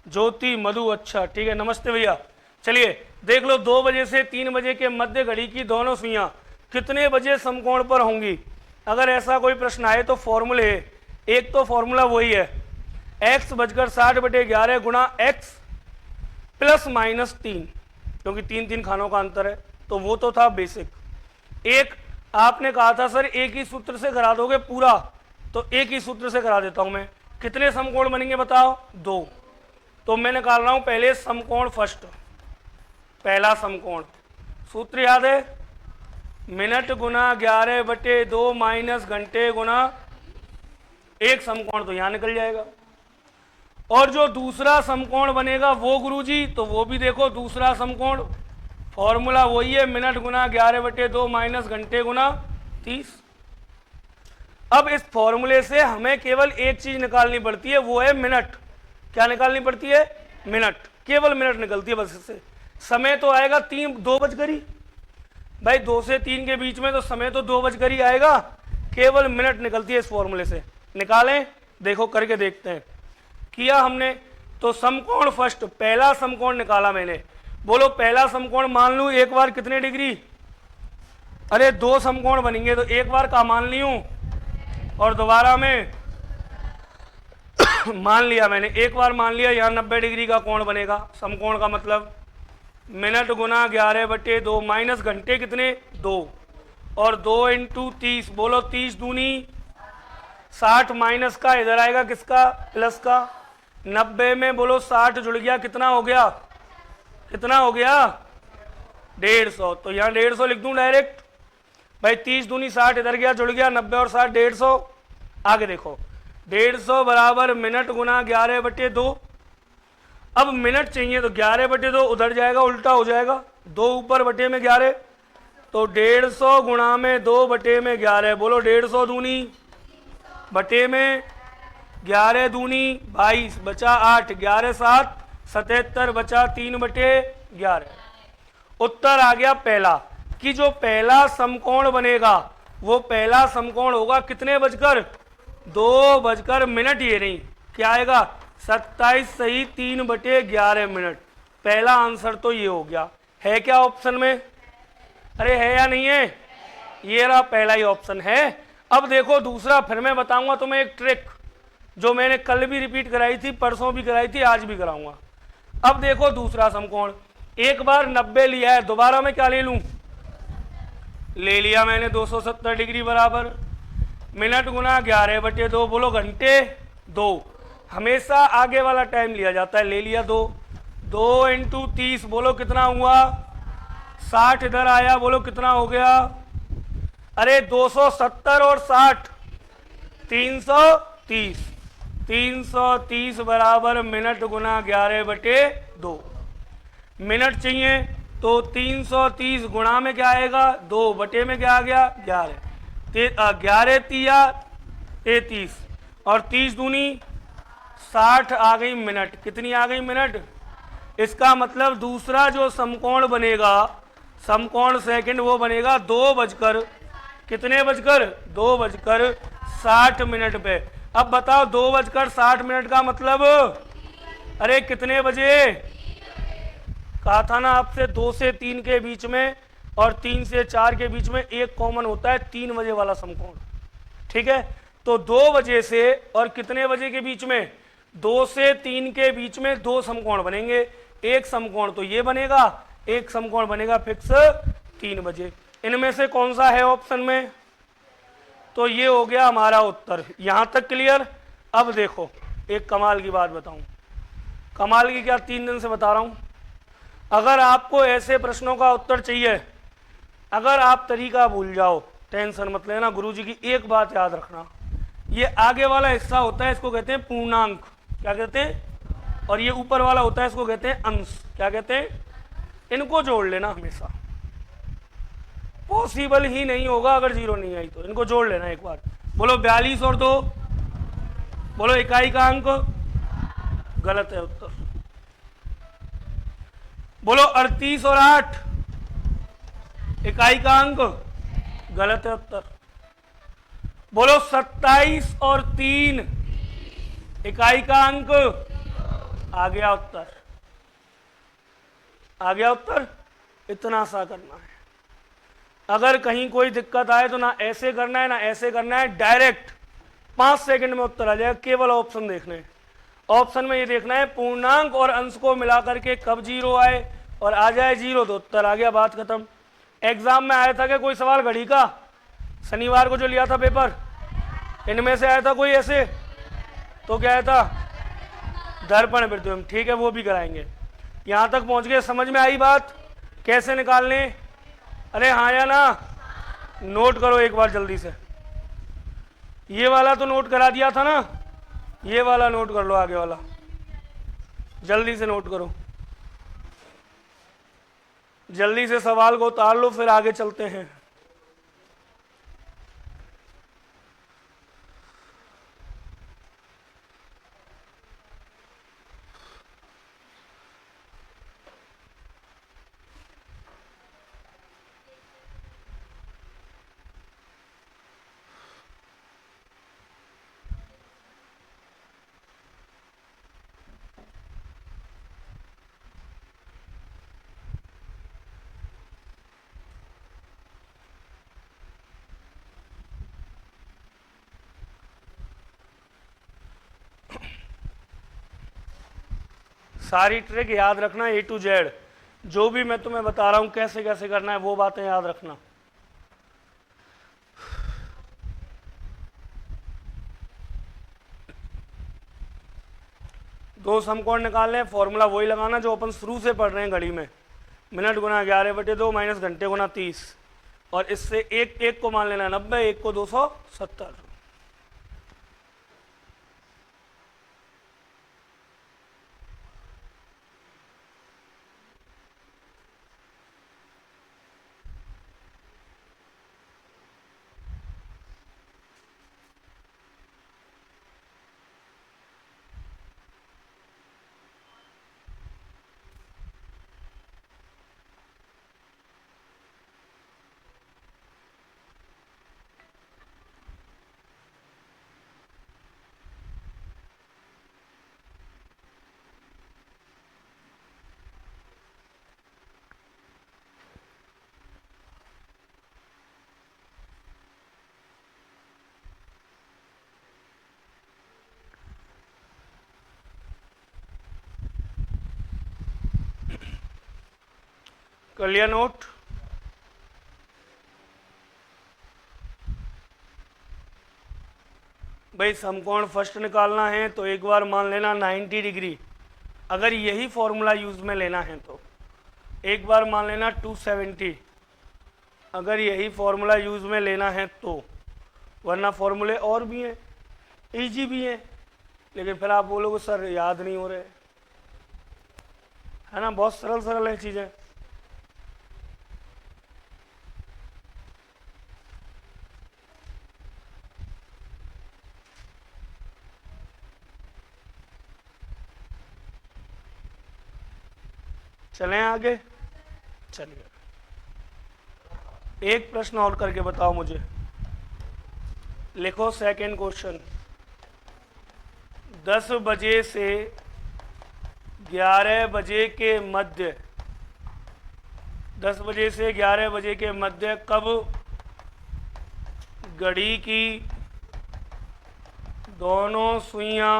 ज्योति, मधु, अच्छा ठीक है, नमस्ते भैया। चलिए देख लो, 2 बजे से 3 बजे के मध्य घड़ी की दोनों सुइयां कितने बजे समकोण पर होंगी? अगर ऐसा कोई प्रश्न आए तो फॉर्मूले है। एक तो फॉर्मूला वही है, x = 60/11 गुणा x +-3। क्योंकि 3 खानों का अंतर है, तो वो तो था बेसिक। एक आपने कहा था सर एक ही सूत्र से करा दोगे पूरा, तो एक ही सूत्र से करा देता हूं मैं। कितने समकोण बनेंगे बताओ? 2। तो मैं निकाल रहा हूं पहले समकोण फर्स्ट। पहला समकोण सूत्र याद है, मिनट गुना 11/2 माइनस घंटे गुना एक समकोण, तो यहां निकल जाएगा। और जो दूसरा समकोण बनेगा वो गुरुजी, तो वो भी देखो दूसरा समकोण फॉर्मूला वही है, मिनट गुना 11/2 माइनस घंटे गुना 30। अब इस फॉर्मूले से हमें केवल एक चीज निकालनी पड़ती है, वो है मिनट। क्या निकालनी पड़ती है? मिनट। केवल मिनट निकलती है बस इससे। समय तो आएगा 2 बजकर ही भाई, 2 से 3 के बीच में तो समय तो 2 बजकर ही आएगा, केवल मिनट निकलती है इस फॉर्मूले से। निकालें, देखो करके देखते हैं। किया हमने, तो समकोण फर्स्ट, पहला समकोण निकाला मैंने। बोलो पहला समकोण मान लूं एक बार कितने डिग्री? अरे 2 समकोण बनेंगे, तो एक बार का मान ली हूं और दोबारा में मान लिया मैंने, एक बार मान लिया, यहां 90 डिग्री का कोण बनेगा। समकोण का मतलब मिनट गुना 11/2 माइनस घंटे कितने? 2, और 2 × 30, बोलो 30 दूनी 60, माइनस का इधर आएगा किसका? प्लस का। 90 में बोलो 60 जुड़ गया, कितना हो गया? कितना हो गया? 150। तो यहाँ 150 लिख दूं डायरेक्ट भाई, 30 दूनी 60 इधर गया, जुड़ गया 90 और 60 150। आगे देखो 150 बराबर मिनट गुना 11/2। अब मिनट चाहिए तो 11/2 उधर जाएगा, उल्टा हो जाएगा, 2 ऊपर बटे में 11, तो 150 गुणा में 2 बटे में 11। बोलो 150 दूनी बटे में 11 दूनी 22, बचा 8, 11 7 77, बचा 3/11। उत्तर आ गया पहला, कि जो पहला समकोण बनेगा वो पहला समकोण होगा कितने बजकर? 2 बजकर मिनट, ये नहीं क्या आएगा? 27 सही 3/11 मिनट। पहला आंसर तो ये हो गया। है क्या ऑप्शन में? अरे है या नहीं है? ये रहा पहला ही ऑप्शन है। अब देखो दूसरा, फिर मैं बताऊंगा तुम्हें एक ट्रिक जो मैंने कल भी रिपीट कराई थी, परसों भी कराई थी, आज भी कराऊंगा। अब देखो दूसरा समकोण, एक बार 90 लिया है, दोबारा मैं क्या ले लूं? ले लिया मैंने 270 डिग्री बराबर मिनट गुना 11/2, बोलो घंटे 2। हमेशा आगे वाला टाइम लिया जाता है, ले लिया 2। 2 × 30, बोलो कितना हुआ? 60 इधर आया, बोलो कितना हो गया? अरे 270 और 60 330। 330 बराबर मिनट गुना 11/2। मिनट चाहिए तो 330 गुणा में क्या आएगा? 2 बटे में क्या आ गया? 11। 11 तिया 33 और 30 दूनी 60 आ गई मिनट। कितनी आ गई मिनट? इसका मतलब दूसरा जो समकोण बनेगा, समकोण सेकंड, वो बनेगा 2 बजकर कितने बजकर? 2 बजकर 60 मिनट पे। अब बताओ 2 बजकर 60 मिनट का मतलब? अरे कितने बजे? कहा था ना आपसे 2 से 3 के बीच में और 3 से 4 के बीच में एक कॉमन होता है, 3 बजे वाला समकोण। ठीक है, तो 2 बजे से और कितने बजे के बीच में? 2 से 3 के बीच में 2 समकोण बनेंगे। एक समकोण तो ये बनेगा, एक समकोण बनेगा फिक्स 3 बजे। इनमें से कौन सा है ऑप्शन में? तो ये हो गया हमारा उत्तर। यहां तक क्लियर? अब देखो एक कमाल की बात बताऊं, कमाल की क्या, 3 दिन से बता रहा हूं। अगर आपको ऐसे प्रश्नों का उत्तर चाहिए, अगर आप तरीका भूल जाओ, टेंशन मत लेना, गुरुजी की एक बात याद रखना, ये आगे वाला हिस्सा होता है, इसको कहते हैं पूर्णांक। क्या कहते हैं? और ये ऊपर वाला होता है, इसको कहते हैं अंश। क्या कहते हैं? इनको जोड़ लेना हमेशा। पॉसिबल ही नहीं होगा अगर 0 नहीं आई तो। इनको जोड़ लेना एक बार। बोलो 42 और 2, बोलो इकाई का अंक, गलत है उत्तर। बोलो 38 और 8, इकाई का अंक, गलत है उत्तर। बोलो 27 और 3, इकाई का अंक, आ गया उत्तर। आ गया उत्तर। इतना सा करना है। अगर कहीं कोई दिक्कत आए तो ना ऐसे करना है ना ऐसे करना है, डायरेक्ट 5 सेकंड में उत्तर आ जाएगा। केवल ऑप्शन देखने हैं। ऑप्शन में ये देखना है पूर्णांक और अंश को मिलाकर के कब 0 आए, और आ जाए 0 तो उत्तर आ गया, बात खत्म। एग्जाम में आया था क्या कोई सवाल घड़ी का? शनिवार को जो लिया था पेपर, इनमें से आया था कोई ऐसे? तो क्या आया था? दर्पण प्रतिबिंब। ठीक है, वो भी कराएंगे। यहां तक पहुंच गए, समझ में आई बात कैसे निकालने? अरे हाँ या ना? नोट करो एक बार जल्दी से। ये वाला तो नोट करा दिया था ना, ये वाला नोट कर लो, आगे वाला जल्दी से नोट करो, जल्दी से सवाल को उतार लो, फिर आगे चलते हैं। सारी ट्रिक याद रखना, A to Z। जो भी मैं तुम्हें बता रहा हूं कैसे कैसे करना है, वो बातें याद रखना। दो समकोण निकालने हैं, फॉर्मूला वही लगाना जो अपन शुरू से पढ़ रहे हैं घड़ी में। मिनट गुना 11/2 माइनस घंटे गुना 30, और इससे एक एक को मान लेना 90, एक को 270। कर लिया नोट? भाई समकोण फर्स्ट निकालना है तो एक बार मान लेना 90 डिग्री, अगर यही फॉर्मूला यूज में लेना है तो एक बार मान लेना 270, अगर यही फॉर्मूला यूज में लेना है तो, वरना फॉर्मूले और भी हैं, इजी भी हैं, लेकिन फिर आप बोलोगे सर याद नहीं हो रहे, है ना? बहुत सरल सरल है चीज़ें। चलें आगे, चलिए एक प्रश्न और करके बताओ मुझे। लिखो सेकंड क्वेश्चन। 10 बजे से 11 बजे के मध्य, 10 बजे से 11 बजे के मध्य कब घड़ी की दोनों सुइयां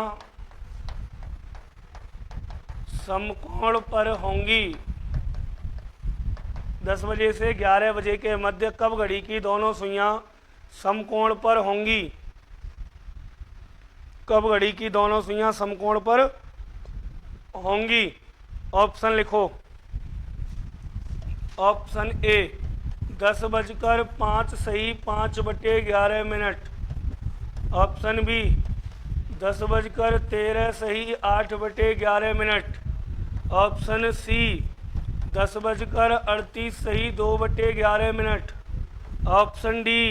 समकोण पर होंगी? 10 बजे से 11 बजे के मध्य कब घड़ी की दोनों सुइयां समकोण पर होंगी? कब घड़ी की दोनों सुइयां समकोण पर होंगी? ऑप्शन लिखो। ऑप्शन ए 10:05 सही 5/11। ऑप्शन बी 10:13 सही 8/11। ऑप्शन सी 10:38 सही 2/11। ऑप्शन डी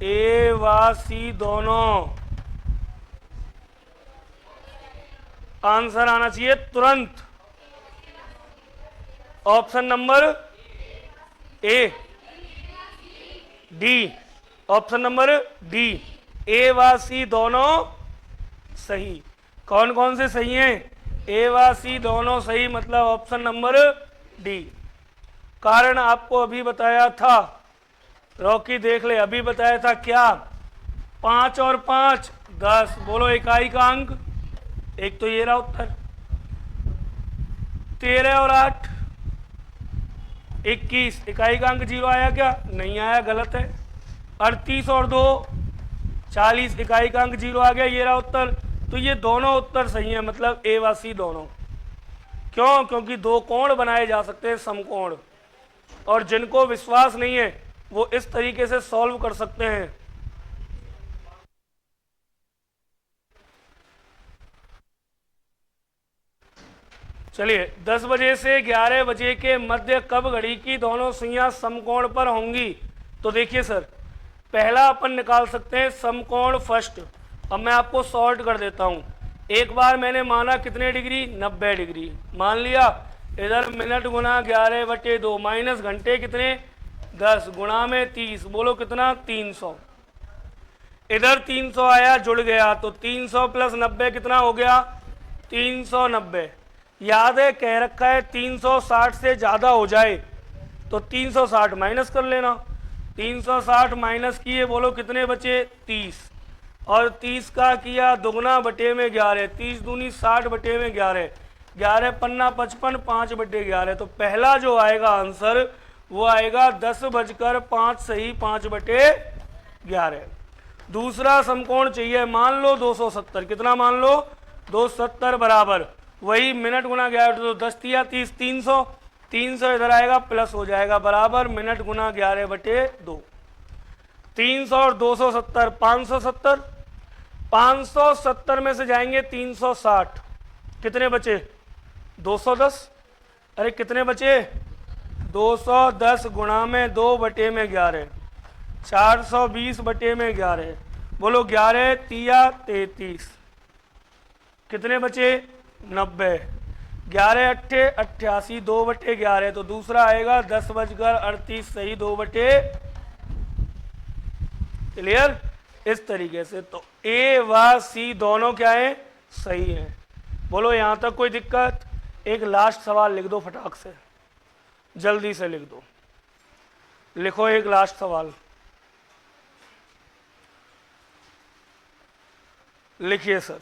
ए व सी दोनों। आंसर आना चाहिए तुरंत। Option number A, D, option number D A व सी दोनों सही। कौन कौन से सही हैं? ए व सी दोनों सही, मतलब ऑप्शन नंबर डी। कारण आपको अभी बताया था, रॉकी देख ले, अभी बताया था क्या? 5 और 5 10, बोलो इकाई का अंक, एक तो ये रहा उत्तर। 13 और 8 21 इकाई का अंक 0 आया क्या? नहीं आया, गलत है। 38 और 2 40 इकाई का अंक 0 आ गया, ये रहा उत्तर। तो ये दोनों उत्तर सही है, मतलब ए व सी दोनों। क्यों? क्योंकि दो कोण बनाए जा सकते हैं समकोण, और जिनको विश्वास नहीं है वो इस तरीके से सॉल्व कर सकते हैं। चलिए, 10 बजे से 11 बजे के मध्य कब घड़ी की दोनों सुइयां समकोण पर होंगी? तो देखिए सर, पहला अपन निकाल सकते हैं समकोण फर्स्ट। अब मैं आपको सॉर्ट कर देता हूं। एक बार मैंने माना कितने डिग्री? 90 डिग्री मान लिया। इधर मिनट गुना 11/2 माइनस घंटे कितने? 10 गुणा में 30, बोलो कितना? 300। इधर 300 आया, जुड़ गया, तो 300 प्लस 90 कितना हो गया? 390। याद है कह रखा है 360 से ज़्यादा हो जाए तो 360 माइनस कर लेना। 360 माइनस किए, बोलो कितने बचे? 30। और 30 का किया दुगना बटे में 11, 30 दूनी 60 बटे में 11, 11 पन्ना 55, 5/11। तो पहला जो आएगा आंसर वो आएगा 10:05 सही 5/11। दूसरा समकोण चाहिए, मान लो 270, कितना मान लो? 270 बराबर वही मिनट गुना 11 तो 10 तिया 30, 300, 300 इधर आएगा प्लस हो जाएगा बराबर मिनट गुना 11/2। 300 और 270 570, 570 में से जाएंगे 360, कितने बचे? 210। अरे कितने बचे? 210 गुणा में 2/11, 420/11, बोलो 11 तिया 33, कितने बचे? 90। 11 अट्ठे 88, 2/11, तो दूसरा आएगा 10:38 सही 2/। क्लियर? इस तरीके से तो ए व सी दोनों क्या है? सही है। बोलो यहां तक कोई दिक्कत? एक लास्ट सवाल लिख दो फटाक से, जल्दी से लिख दो। लिखो एक लास्ट सवाल, लिखिए सर।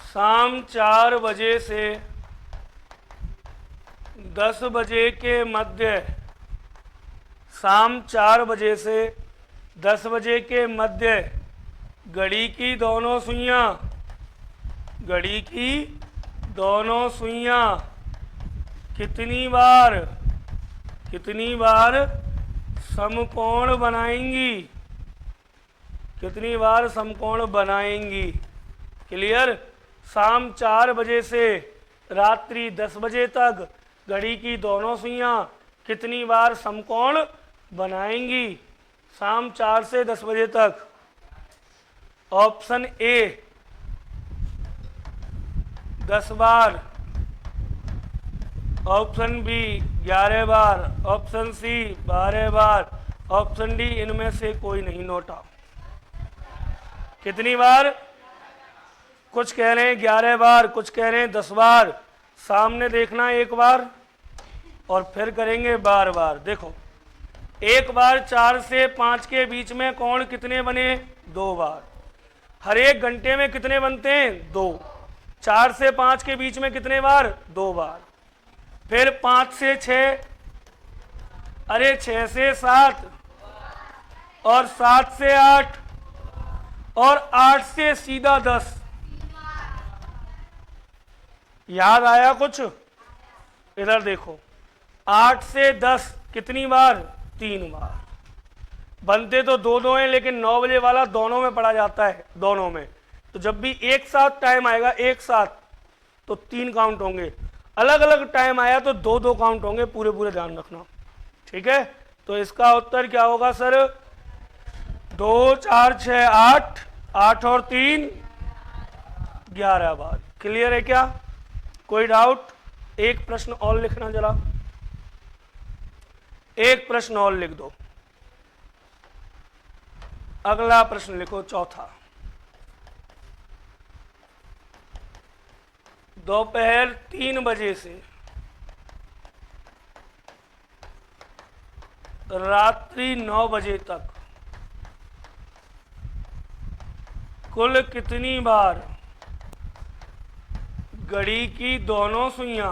शाम 4 बजे से 10 बजे के मध्य, शाम 4 बजे से 10 बजे के मध्य घड़ी की दोनों सुइयां, घड़ी की दोनों सुइयां कितनी बार समकोण बनाएंगी? कितनी बार समकोण बनाएंगी? क्लियर? शाम 4 बजे से रात्रि 10 बजे तक घड़ी की दोनों सुइयां कितनी बार समकोण बनाएंगी? शाम 4 से 10 बजे तक। ऑप्शन ए 10 बार, ऑप्शन बी 11 बार, ऑप्शन सी 12 बार, ऑप्शन डी इनमें से कोई नहीं नोटा। कितनी बार? कुछ कह रहे हैं 11 बार, कुछ कह रहे हैं 10 बार। सामने देखना एक बार और फिर करेंगे बार बार। देखो, एक बार 4 से 5 के बीच में कोण कितने बने? 2 बार। हर एक घंटे में कितने बनते हैं? 2। 4 से 5 के बीच में कितने बार? 2 बार। फिर 5 से 6, अरे 6 से 7, और 7 से 8, और 8 से सीधा 10। याद आया कुछ? इधर देखो, 8 से 10 कितनी बार? 3 बार। बनते तो दो हैं, लेकिन 9 बजे वाला दोनों में पड़ा जाता है, दोनों में। तो जब भी एक साथ टाइम आएगा, एक साथ, तो 3 काउंट होंगे। अलग अलग टाइम आया तो 2-2 काउंट होंगे। पूरे ध्यान रखना, ठीक है? तो इसका उत्तर क्या होगा सर? 2 4 6 8, 8 और 3 11 बार। क्लियर है क्या? कोई डाउट? एक प्रश्न और लिखना जरा, एक प्रश्न और लिख दो। अगला प्रश्न लिखो, चौथा। दोपहर 3 बजे से रात्रि 9 बजे तक कुल कितनी बार घड़ी की दोनों सुइयां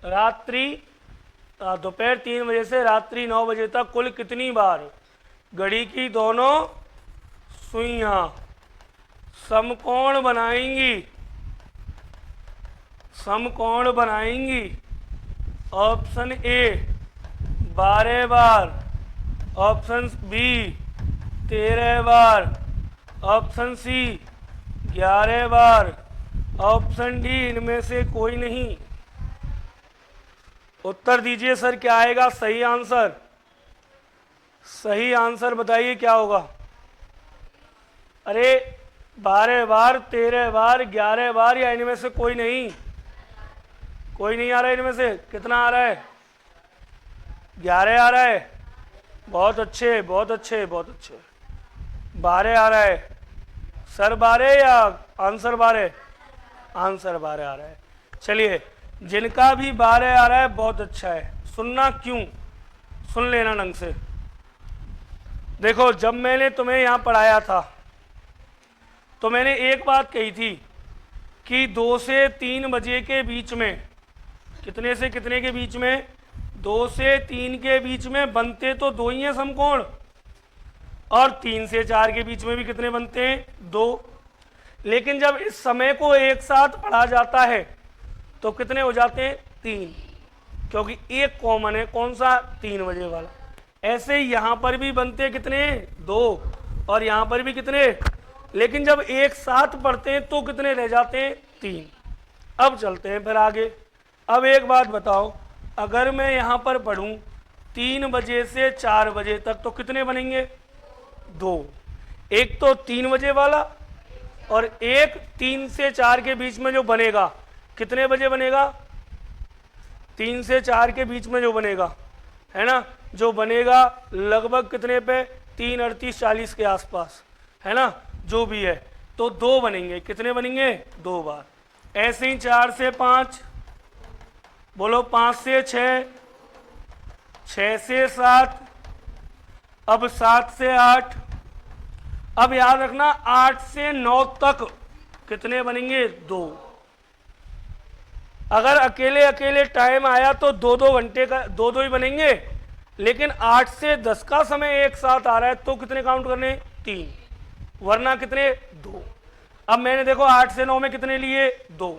रात्रि दोपहर 3 बजे से रात्रि 9 बजे तक कुल कितनी बार घड़ी की दोनों सुइयां समकोण बनाएंगी? समकोण बनाएंगी। ऑप्शन ए 12 बार, ऑप्शन बी 13 बार, ऑप्शन सी 11 बार, ऑप्शन डी इनमें से कोई नहीं। उत्तर दीजिए सर, क्या आएगा सही आंसर? सही आंसर बताइए क्या होगा? अरे 12 बार, 13 बार, 11 बार या इनमें से कोई नहीं? कोई नहीं आ रहा है इनमें से? कितना आ रहा है? 11 आ रहा है। बहुत अच्छे, बहुत अच्छे, बहुत अच्छे। 12 आ रहा है सर। 12 या आंसर 12? आंसर 12 आ रहा है। चलिए, जिनका भी 12 आ रहा है बहुत अच्छा है। सुनना क्यों? सुन लेना ढंग से। देखो, जब मैंने तुम्हें यहाँ पढ़ाया था तो मैंने एक बात कही थी कि 2 से 3 बजे के बीच में, कितने से कितने के बीच में? 2 से 3 के बीच में बनते तो 2 ही हैं समकोण, और 3 से 4 के बीच में भी कितने बनते हैं? 2। लेकिन जब इस समय को एक साथ पढ़ा जाता है तो कितने हो जाते हैं? 3, क्योंकि एक कॉमन है। कौन सा? 3 बजे वाला। ऐसे ही यहां पर भी बनते कितने? 2, और यहां पर भी कितने? लेकिन जब एक साथ पढ़ते हैं तो कितने रह जाते हैं? 3। अब चलते हैं फिर आगे। अब एक बात बताओ, अगर मैं यहां पर पढ़ूं 3 बजे से 4 बजे तक तो कितने बनेंगे? 2। एक तो 3 बजे वाला, और एक 3 से 4 के बीच में जो बनेगा, कितने बजे बनेगा? 3 से 4 के बीच में जो बनेगा, है ना, जो बनेगा लगभग कितने पे? 3, 38, 40 के आसपास, है ना, जो भी है। तो 2 बनेंगे। कितने बनेंगे? 2 बार। ऐसे ही 4 से 5, बोलो 5 से 6, 6 से 7, अब 7 से 8। अब याद रखना 8 से 9 तक कितने बनेंगे? 2। अगर अकेले अकेले टाइम आया तो 2-2 घंटे का 2-2 ही बनेंगे, लेकिन 8 से 10 का समय एक साथ आ रहा है तो कितने काउंट करने? 3, वरना कितने? 2। अब मैंने देखो 8 से 9 में कितने लिए? 2।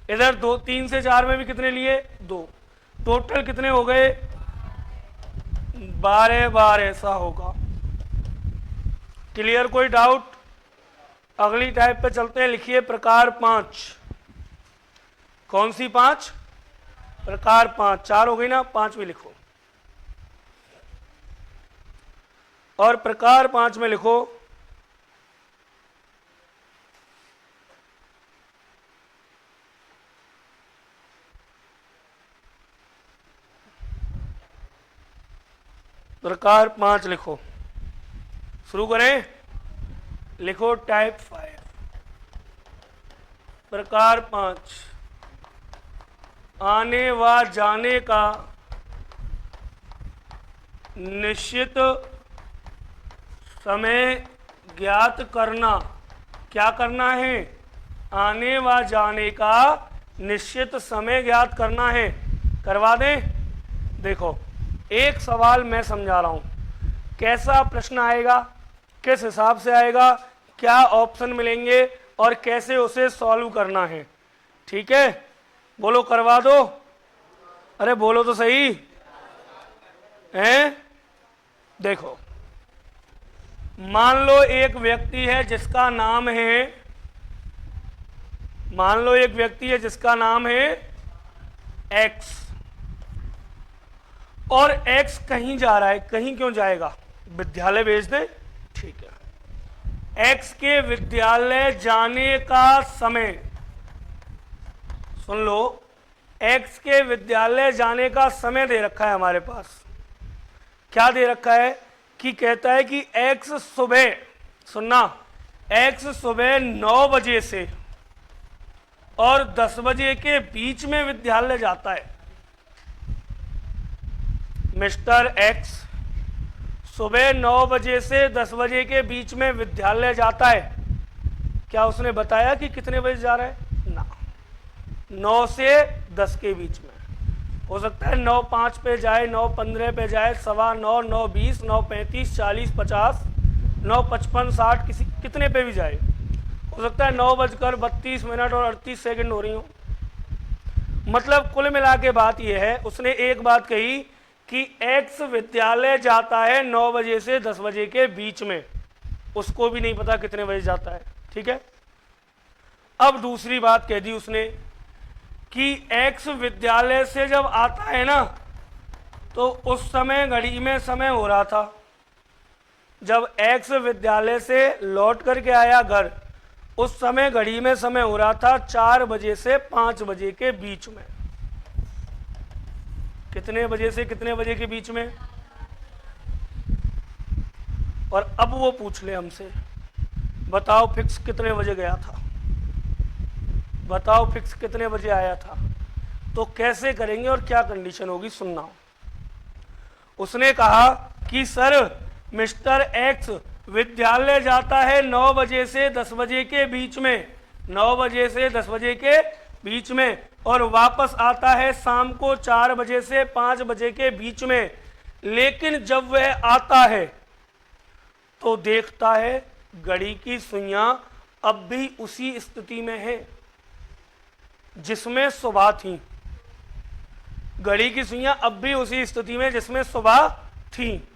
इधर 2, 3 से 4 में भी कितने लिए? 2। टोटल कितने हो गए? 12 बार ऐसा होगा। क्लियर? कोई डाउट? अगली टाइप पे चलते हैं। लिखिए प्रकार 5। कौन सी 5? प्रकार 5। 4 हो गई ना, 5 में लिखो। और प्रकार 5 में लिखो प्रकार 5 लिखो। शुरू करें। लिखो टाइप 5 प्रकार 5। आने व जाने का निश्चित समय ज्ञात करना। क्या करना है? आने व जाने का निश्चित समय ज्ञात करना है। करवा दें? देखो, एक सवाल मैं समझा रहा हूं, कैसा प्रश्न आएगा, किस हिसाब से आएगा, क्या ऑप्शन मिलेंगे और कैसे उसे सॉल्व करना है। ठीक है, बोलो करवा दो। अरे बोलो तो सही हैं। देखो, मान लो एक व्यक्ति है जिसका नाम है, मान लो एक व्यक्ति है जिसका नाम है एक्स, और एक्स कहीं जा रहा है। कहीं क्यों जाएगा? विद्यालय भेज दे। ठीक है, एक्स के विद्यालय जाने का समय, सुन लो, एक्स के विद्यालय जाने का समय दे रखा है हमारे पास। क्या दे रखा है? कि कहता है कि एक्स सुबह, सुनना, एक्स सुबह 9 बजे से और 10 बजे के बीच में विद्यालय जाता है। मिस्टर एक्स सुबह 9 बजे से 10 बजे के बीच में विद्यालय जाता है। क्या उसने बताया कि कितने बजे जा रहा है? ना, 9 से 10 के बीच में। हो सकता है 9:05 पे जाए, 9:15 पे जाए, 9:15, 9:20, 9:35, 40, 50, 9:55, 60, किसी कितने पे भी जाए। हो सकता है 9:32 और 38 सेकंड हो रही हो। मतलब कुल मिला के बात यह है, उसने एक बात कही कि एक्स विद्यालय जाता है 9 बजे से 10 बजे के बीच में। उसको भी नहीं पता कितने बजे जाता है। ठीक है। अब दूसरी बात कह दी उसने कि एक्स विद्यालय से जब आता है ना, तो उस समय घड़ी में समय हो रहा था। जब एक्स विद्यालय से लौट करके आया घर, उस समय घड़ी में समय हो रहा था 4 बजे से 5 बजे के बीच में। कितने बजे से कितने बजे के बीच में? और अब वो पूछ ले हमसे, बताओ फिक्स कितने बजे गया था, बताओ फिक्स कितने बजे आया था। तो कैसे करेंगे और क्या कंडीशन होगी, सुनना। उसने कहा कि सर मिस्टर एक्स विद्यालय जाता है 9 बजे से 10 बजे के बीच में, 9 बजे से 10 बजे के बीच में, और वापस आता है शाम को 4 बजे से 5 बजे के बीच में। लेकिन जब वह आता है तो देखता है घड़ी की सुइयां अब भी उसी स्थिति में है जिसमें सुबह थी। घड़ी की सुइयां अब भी उसी स्थिति में जिसमें सुबह थी,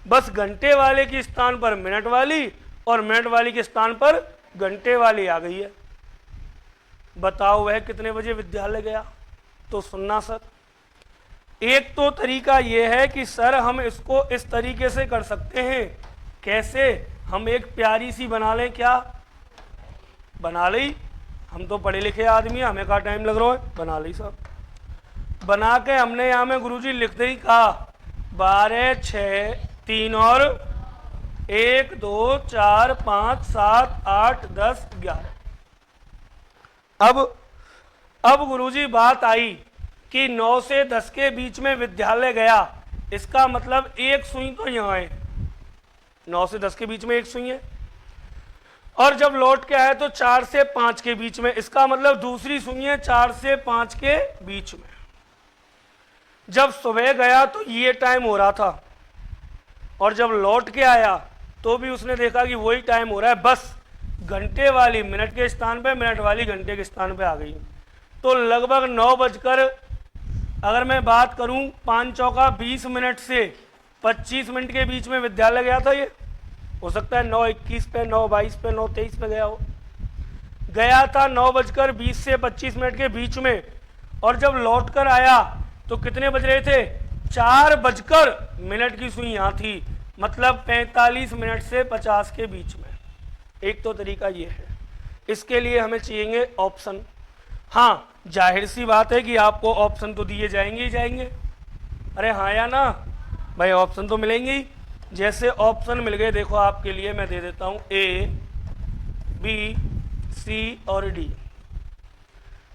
बस घंटे वाले के स्थान पर मिनट वाली और मिनट वाली के स्थान पर घंटे वाली आ गई है। बताओ वह कितने बजे विद्यालय गया। तो सुनना सर, एक तो तरीका यह है कि सर हम इसको इस तरीके से कर सकते हैं। कैसे? हम एक प्यारी सी बना लें। क्या बना ली? हम तो पढ़े लिखे आदमी हैं, हमें कहाँ टाइम लग रहा है, बना ली साहब। बना के हमने यहाँ में गुरुजी लिख दी, कहा 12, 6, 3 और 1, 2, 4, 5, 7, 8, 10, 11। अब गुरुजी बात आई कि 9 से 10 के बीच में विद्यालय गया। इसका मतलब एक सुई तो यहाँ है, 9 से 10 के बीच में एक सुई है, और जब लौट के आए तो 4 से 5 के बीच में। इसका मतलब दूसरी सुई है 4 से 5 के बीच में। जब सुबह गया तो ये टाइम हो रहा था, और जब लौट के आया तो भी उसने देखा कि वही टाइम हो रहा है, बस घंटे वाली मिनट के स्थान पे, मिनट वाली घंटे के स्थान पे आ गई। तो लगभग 9 बजकर, अगर मैं बात करूं 5 चौका 20 मिनट से 25 मिनट के बीच में विद्यालय गया था। ये हो सकता है 9:21 पे, 9:22 पे, 9:23 पे गया हो। गया था 9:20 से 25 मिनट के बीच में, और जब लौट कर आया तो कितने बज रहे थे? 4 बजकर मिनट की सुई यहाँ थी, मतलब 45 मिनट से 50 के बीच में। एक तो तरीका ये है। इसके लिए हमें चाहिए ऑप्शन। हाँ, जाहिर सी बात है कि आपको ऑप्शन तो दिए जाएंगे ही जाएंगे। अरे हाँ या ना भाई, ऑप्शन तो मिलेंगे ही। जैसे ऑप्शन मिल गए, देखो आपके लिए मैं दे देता हूँ A, B, C और D।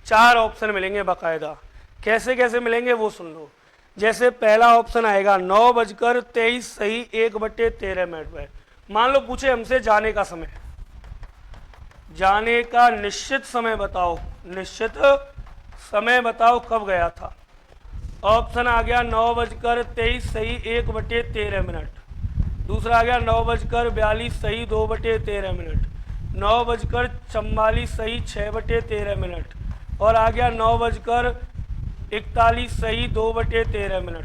4 ऑप्शन मिलेंगे बाकायदा। कैसे कैसे मिलेंगे वो सुन लो। जैसे पहला ऑप्शन आएगा 9:23 सही 1/13 पे। मान लो पूछे हमसे जाने का समय, जाने का निश्चित समय बताओ, निश्चित समय बताओ कब गया था। ऑप्शन आ गया 9:23 सही 1/13। दूसरा आ गया 9:42 सही 2/13। 9:44 सही 6/13। और आ गया 9:41 सही 2/13।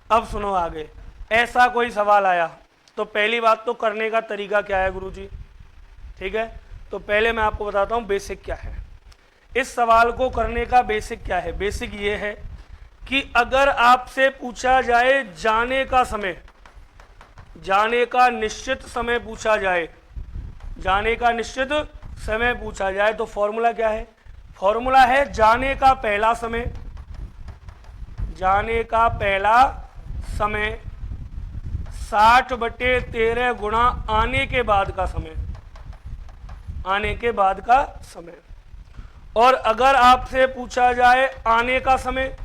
अब सुनो आगे। ऐसा कोई सवाल आया तो पहली बात तो करने का तरीका क्या है गुरुजी, ठीक है। तो पहले मैं आपको बताता हूं बेसिक क्या है। इस सवाल को करने का बेसिक क्या है। बेसिक ये है कि अगर आपसे पूछा जाए जाने का समय, जाने का निश्चित समय पूछा जाए, जाने का निश्चित समय पूछा जाए, तो फॉर्मूला क्या है? फॉर्मूला है जाने का पहला समय, जाने का पहला समय 60/13 गुणा आने के बाद का समय, आने के बाद का समय। और अगर आपसे पूछा जाए आने का समय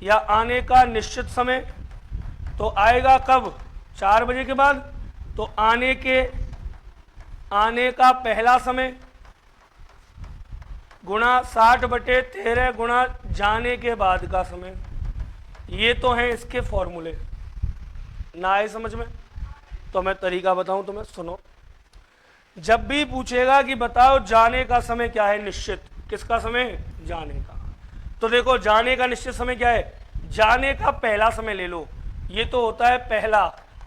या आने का निश्चित समय, तो आएगा कब? 4 बजे के बाद। तो आने का पहला समय गुणा 60/13 गुणा जाने के बाद का समय। ये तो हैं इसके फॉर्मूले। ना आए समझ में तो मैं तरीका बताऊं तुम्हें, सुनो। जब भी पूछेगा कि बताओ जाने का समय क्या है निश्चित, किसका समय? जाने का। तो देखो जाने का निश्चित समय क्या है? जाने का पहला समय ले लो, ये तो होता है पहला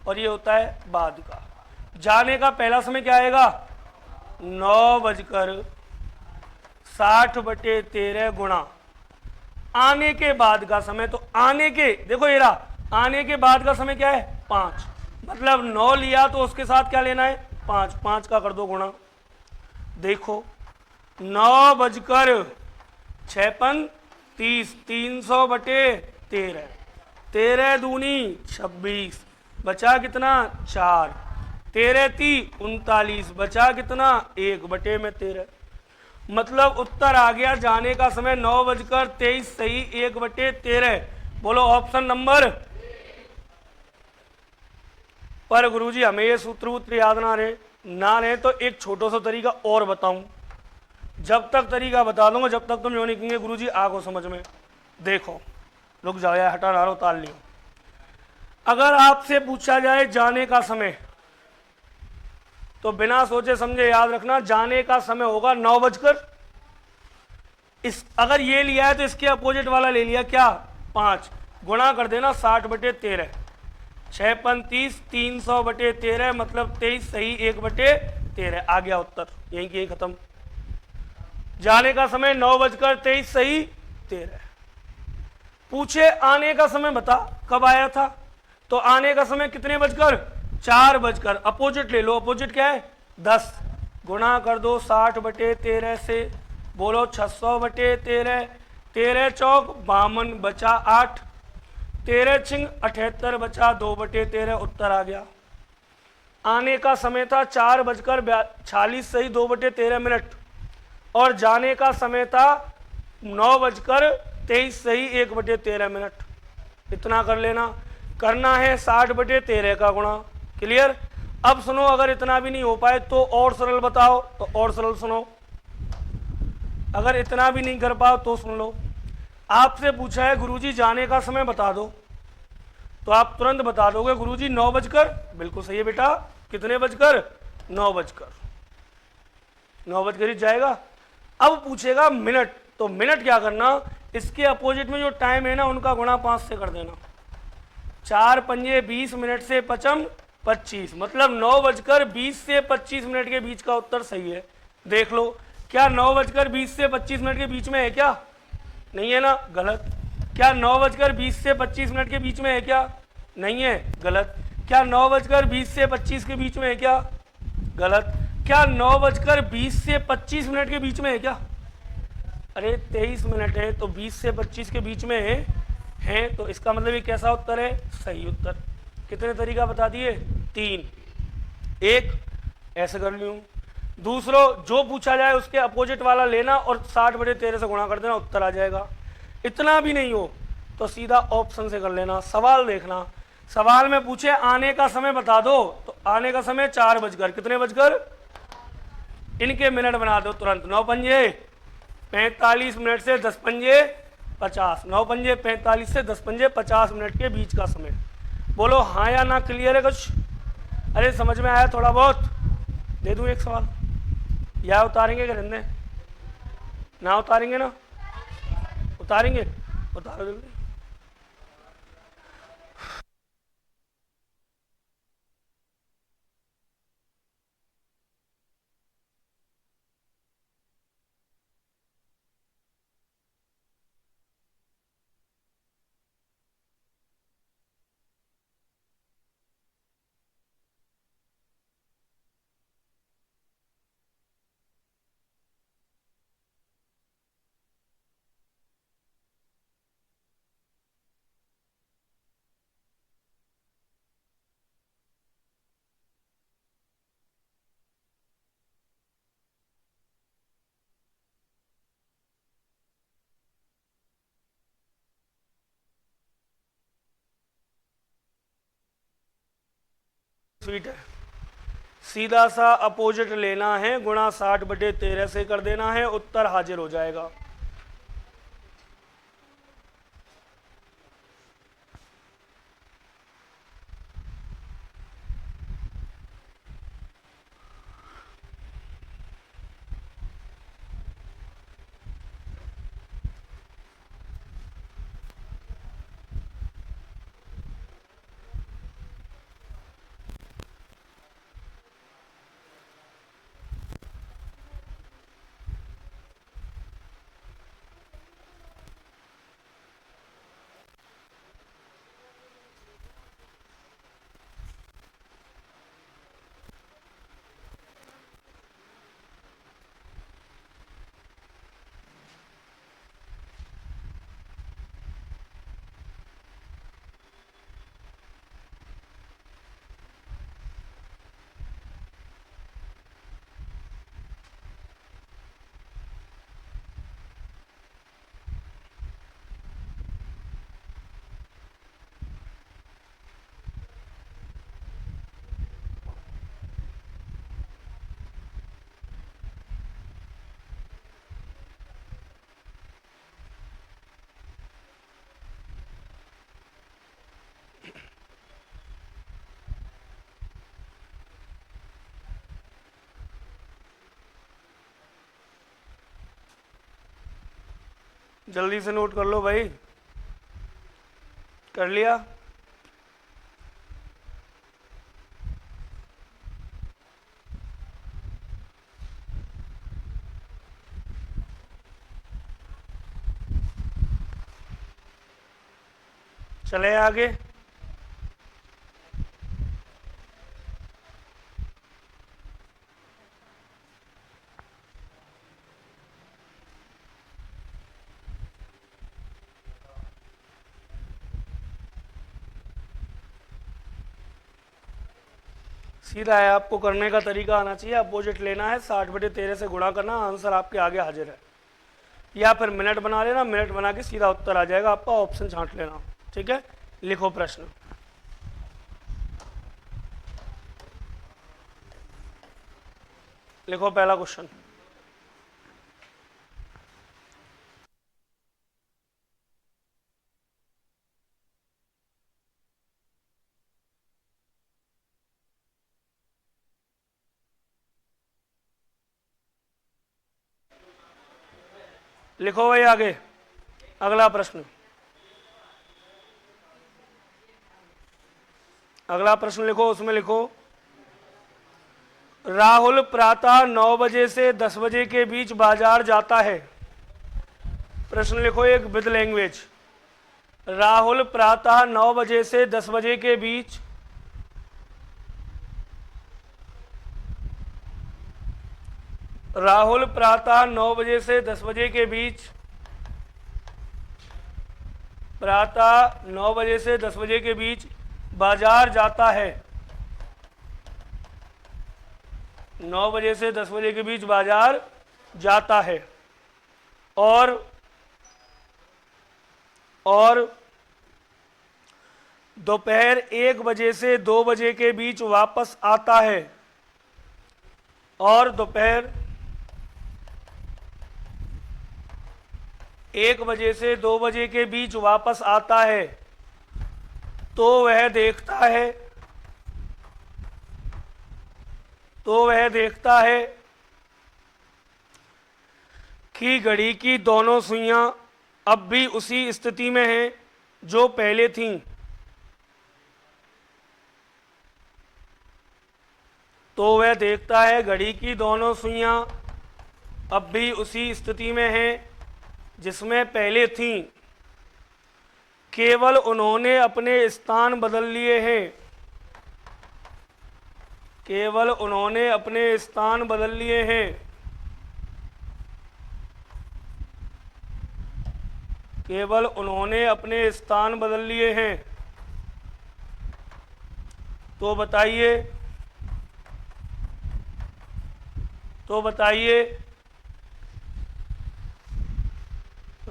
और ये होता है बाद का। जाने का पहला समय क्या आएगा? 9:60/13 गुणा आने के बाद का समय। तो आने के, देखो ये रहा, आने के बाद का समय क्या है? 5। मतलब 9 लिया तो उसके साथ क्या लेना है? 5। 5 का कर दो गुणा। देखो 9:56 300/13, 13 दूनी 26, बचा कितना? 4, 13 ती 39, बचा कितना? 1/13। मतलब उत्तर आ गया जाने का समय 9:23 सही 1/13। बोलो ऑप्शन नंबर। पर गुरुजी हमें ये सूत्र याद ना रहे तो एक छोटा सा तरीका और बताऊं। जब तक तरीका बता दूंगा जब तक तुम यो नहीं कहेंगे गुरुजी आगो समझ में। देखो रुक जाओ यार, हटा रहा उतार लियो। अगर आपसे पूछा जाए जाने का समय, तो बिना सोचे समझे याद रखना जाने का समय होगा 9 बजकर। इस अगर ये लिया है तो इसके अपोजिट वाला ले लिया क्या? 5। गुणा कर देना 60/13, 6×5 = 300/13, मतलब 23 सही 1/13। आ गया उत्तर, यहीं की यहीं खत्म। जाने का समय 9:23 सही 13। पूछे आने का समय बता कब आया था, तो आने का समय कितने बजकर? 4 बजकर। अपोजिट ले लो, अपोजिट क्या है? 10। गुणा कर दो 60/13 से। बोलो 600/13, 13 चौक 52, बचा 8, 13 छिंग 78, बचा 2/13। उत्तर आ गया। आने का समय था 4:46 सही 2/13 और जाने का समय था 9:23 सही 1/13। इतना कर लेना। करना है 60/13 का गुणा। क्लियर? अब सुनो, अगर इतना भी नहीं हो पाए तो और सरल बताओ, तो और सरल सुनो। अगर इतना भी नहीं कर पाओ तो सुन लो। आपसे पूछा है गुरुजी जाने का समय बता दो, तो आप तुरंत बता दोगे गुरुजी 9 बजकर। बिल्कुल सही है बेटा। कितने बजकर? 9 बजकर। 9 बजकर ही जाएगा। अब पूछेगा मिनट, तो मिनट क्या करना? इसके अपोजिट में जो टाइम है ना उनका गुणा 5 से कर देना। 4 पंजे 20 मिनट से 5 25, मतलब 9:20 से 25 मिनट के बीच का उत्तर सही है। देख लो, क्या 9:20 से 25 मिनट के बीच में है क्या? नहीं है ना, गलत। क्या 9:20 से 25 मिनट के बीच में है क्या? नहीं है, गलत। क्या 9:20 से 25 के बीच में है क्या? गलत। क्या 9:20 से 25 मिनट के बीच में है क्या? अरे 23 मिनट है तो 20 से 25 के बीच में है तो इसका मतलब ये कैसा उत्तर है? सही उत्तर। कितने तरीका बता दिए? 3। एक ऐसे कर लूँ, दूसरो जो पूछा जाए उसके अपोजिट वाला लेना और 60/13 से गुणा कर देना, उत्तर आ जाएगा। इतना भी नहीं हो तो सीधा ऑप्शन से कर लेना। सवाल देखना, सवाल में पूछे आने का समय बता दो, तो आने का समय 4 बजकर, कितने बजकर? इनके मिनट बना दो तुरंत। 9 पंजे 45 मिनट से 10 पंजे 50, 9 पंजे 45 से 10 पंजे 50 मिनट के बीच का समय। बोलो हाँ या ना, क्लियर है कुछ? अरे समझ में आया थोड़ा बहुत? दे दूं एक सवाल, या उतारेंगे कि रहने? ना उतारेंगे ना? उतारेंगे, उतारो जल्दी। फीट है। सीधा सा अपोजिट लेना है, गुणा 60/13 से कर देना है, उत्तर हाजिर हो जाएगा। जल्दी से नोट कर लो भाई। कर लिया? चले आगे। सीधा है, आपको करने का तरीका आना चाहिए। अपोजिट लेना है, 60/13 से गुणा करना, आंसर आपके आगे हाजिर है। या फिर मिनट बना लेना, मिनट बना के सीधा उत्तर आ जाएगा आपका, ऑप्शन छांट लेना। ठीक है, लिखो प्रश्न। लिखो पहला क्वेश्चन। लिखो भाई आगे, अगला प्रश्न। अगला प्रश्न लिखो, उसमें लिखो राहुल प्रातः 9 बजे से 10 बजे के बीच बाजार जाता है। प्रश्न लिखो एक विद लैंग्वेज। राहुल प्रातः 9 बजे से 10 बजे के बीच राहुल प्रातः 9 बजे से 10 बजे के बीच प्रातः 9 बजे से 10 बजे के बीच बाजार जाता है। 9 बजे से 10 बजे के बीच बाजार जाता है और दोपहर 1 बजे से 2 बजे के बीच वापस आता है। और दोपहर 1 बजे से 2 बजे के बीच वापस आता है, तो वह देखता है कि घड़ी की दोनों सुइयां अब भी उसी स्थिति में हैं जो पहले थीं। तो वह देखता है घड़ी की दोनों सुइयां अब भी उसी स्थिति में हैं जिसमें पहले थीं, केवल उन्होंने अपने स्थान बदल लिए हैं। केवल उन्होंने अपने स्थान बदल लिए हैं। केवल उन्होंने अपने स्थान बदल लिए हैं। तो बताइए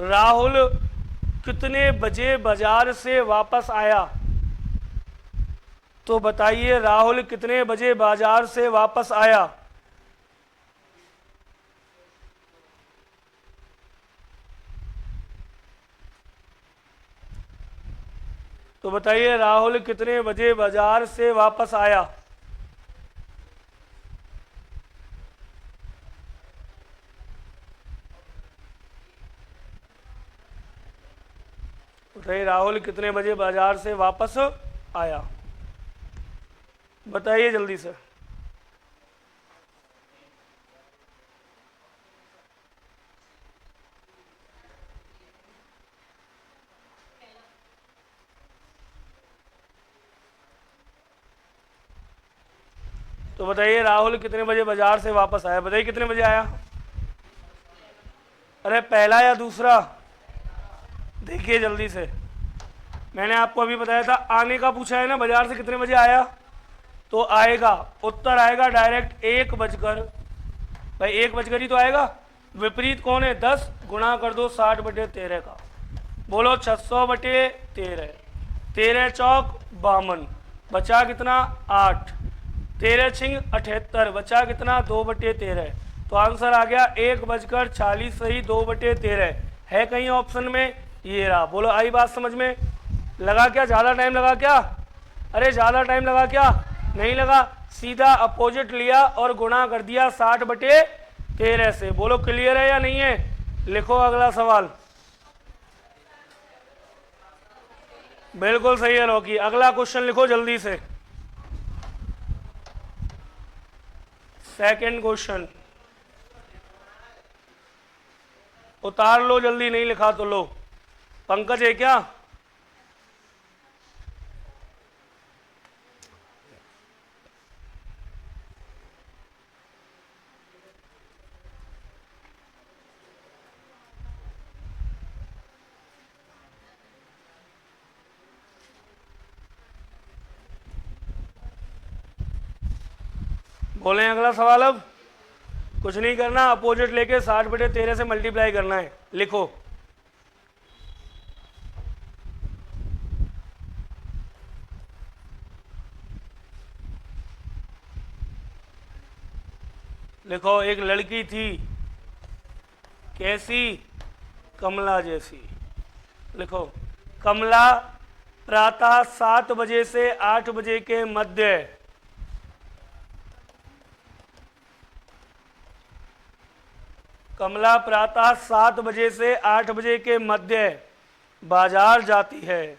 राहुल कितने बजे बाजार से वापस आया? तो बताइए राहुल कितने बजे बाजार से वापस आया? तो बताइए राहुल कितने बजे बाजार से वापस आया? बताइए राहुल कितने बजे बाजार से वापस आया? बताइए जल्दी से। तो बताइए राहुल कितने बजे बाजार से वापस आया? बताइए कितने बजे आया? अरे पहला या दूसरा? देखिए जल्दी से, मैंने आपको अभी बताया था आने का पूछा है ना, बाजार से कितने बजे आया, तो आएगा, उत्तर आएगा डायरेक्ट 1 बजकर, भाई 1 बजकर ही तो आएगा। विपरीत कौन है? 10 गुणा कर दो 60/13 का, बोलो 600/13, 13 चौक 52, बचा कितना? 8, 13 छिंग 78, बचा कितना? 2/13। तो आंसर आ गया 1 बजकर 40 सही 2/13 है कहीं ऑप्शन में, ये रहा। बोलो आई बात समझ में? लगा क्या? ज़्यादा टाइम लगा क्या? अरे ज़्यादा टाइम लगा क्या? नहीं लगा, सीधा अपोजिट लिया और गुणा कर दिया 60/13 से। बोलो क्लियर है या नहीं है? लिखो अगला सवाल। बिल्कुल सही है रॉकी, अगला क्वेश्चन लिखो जल्दी से। सेकंड क्वेश्चन उतार लो जल्दी, नहीं लिखा तो लो। पंकज है क्या? बोलें अगला सवाल। अब कुछ नहीं करना, अपोजिट लेके 60/13 से मल्टीप्लाई करना है। लिखो लिखो, एक लड़की थी, कैसी? कमला जैसी। लिखो, कमला प्रातः 7 बजे से 8 बजे के मध्य कमला प्रातः 7 बजे से 8 बजे के मध्य बाजार जाती है।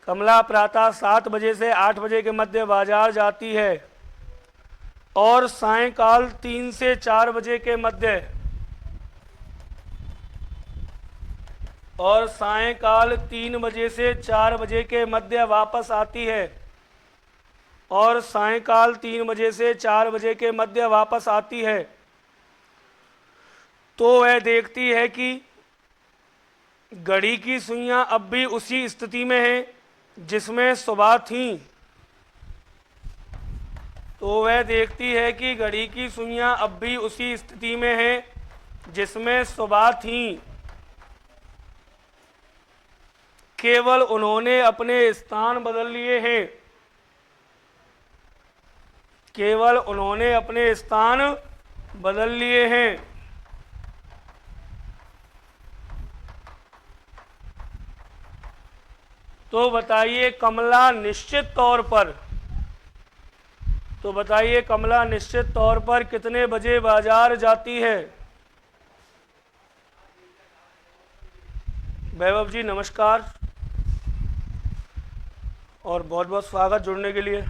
कमला प्रातः 7 बजे से 8 बजे के मध्य बाजार जाती है और सायंकाल 3 से 4 बजे के मध्य और सायंकाल 3 बजे से 4 बजे के मध्य वापस आती है और सायंकाल 3 बजे से 4 बजे के मध्य वापस आती है। तो वह देखती है कि घड़ी की सुइयां अब भी उसी स्थिति में हैं जिसमें सुबह थीं। तो वह देखती है कि घड़ी की सुइयां अब भी उसी स्थिति में हैं जिसमें सुबह थीं, केवल उन्होंने अपने स्थान बदल लिए हैं। केवल उन्होंने अपने स्थान बदल लिए हैं। तो बताइए कमला निश्चित तौर पर कितने बजे बाजार जाती है? वैभव जी नमस्कार और बहुत बहुत स्वागत जुड़ने के लिए।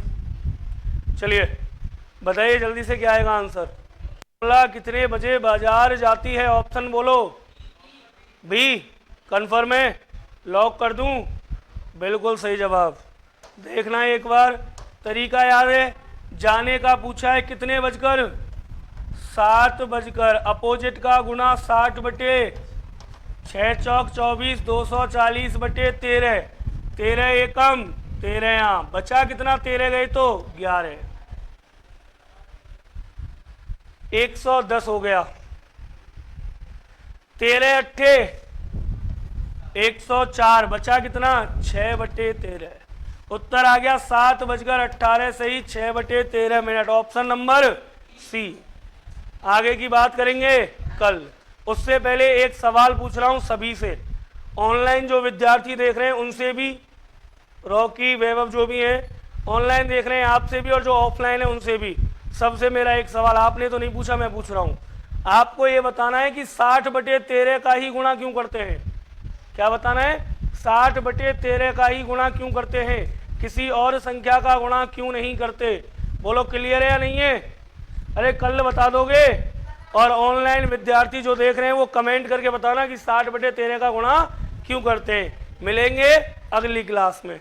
चलिए बताइए जल्दी से क्या आएगा आंसर। कमला कितने बजे बाजार जाती है? ऑप्शन बोलो। बी कन्फर्म है? लॉक कर दूं? बिल्कुल सही जवाब। देखना है एक बार, तरीका याद है। जाने का पूछा है कितने बजकर? 7 बजकर। अपोजिट का गुना 60/6 चौक 24, 240/13, 13 एकम 13 यहाँ बचा कितना? 13 गए तो 11, 110 हो गया। 13 अट्ठे 104, बचा कितना? 6/13। उत्तर आ गया 7:18 सही 6/13 ऑप्शन नंबर सी। आगे की बात करेंगे कल। उससे पहले एक सवाल पूछ रहा हूं सभी से, ऑनलाइन जो विद्यार्थी देख रहे हैं उनसे भी, रॉकी वैभव जो भी हैं ऑनलाइन देख रहे हैं आपसे भी, और जो ऑफलाइन है उनसे भी, सबसे मेरा एक सवाल, आपने तो नहीं पूछा मैं पूछ रहा हूं, आपको ये बताना है कि 60/13 का ही गुणा क्यों करते हैं। क्या बताना है? 60/13 का ही गुणा क्यों करते हैं, किसी और संख्या का गुणा क्यों नहीं करते। बोलो क्लियर है या नहीं है? अरे कल बता दोगे। और ऑनलाइन विद्यार्थी जो देख रहे हैं वो कमेंट करके बताना कि 60/13 का गुणा क्यों करते हैं। मिलेंगे अगली क्लास में।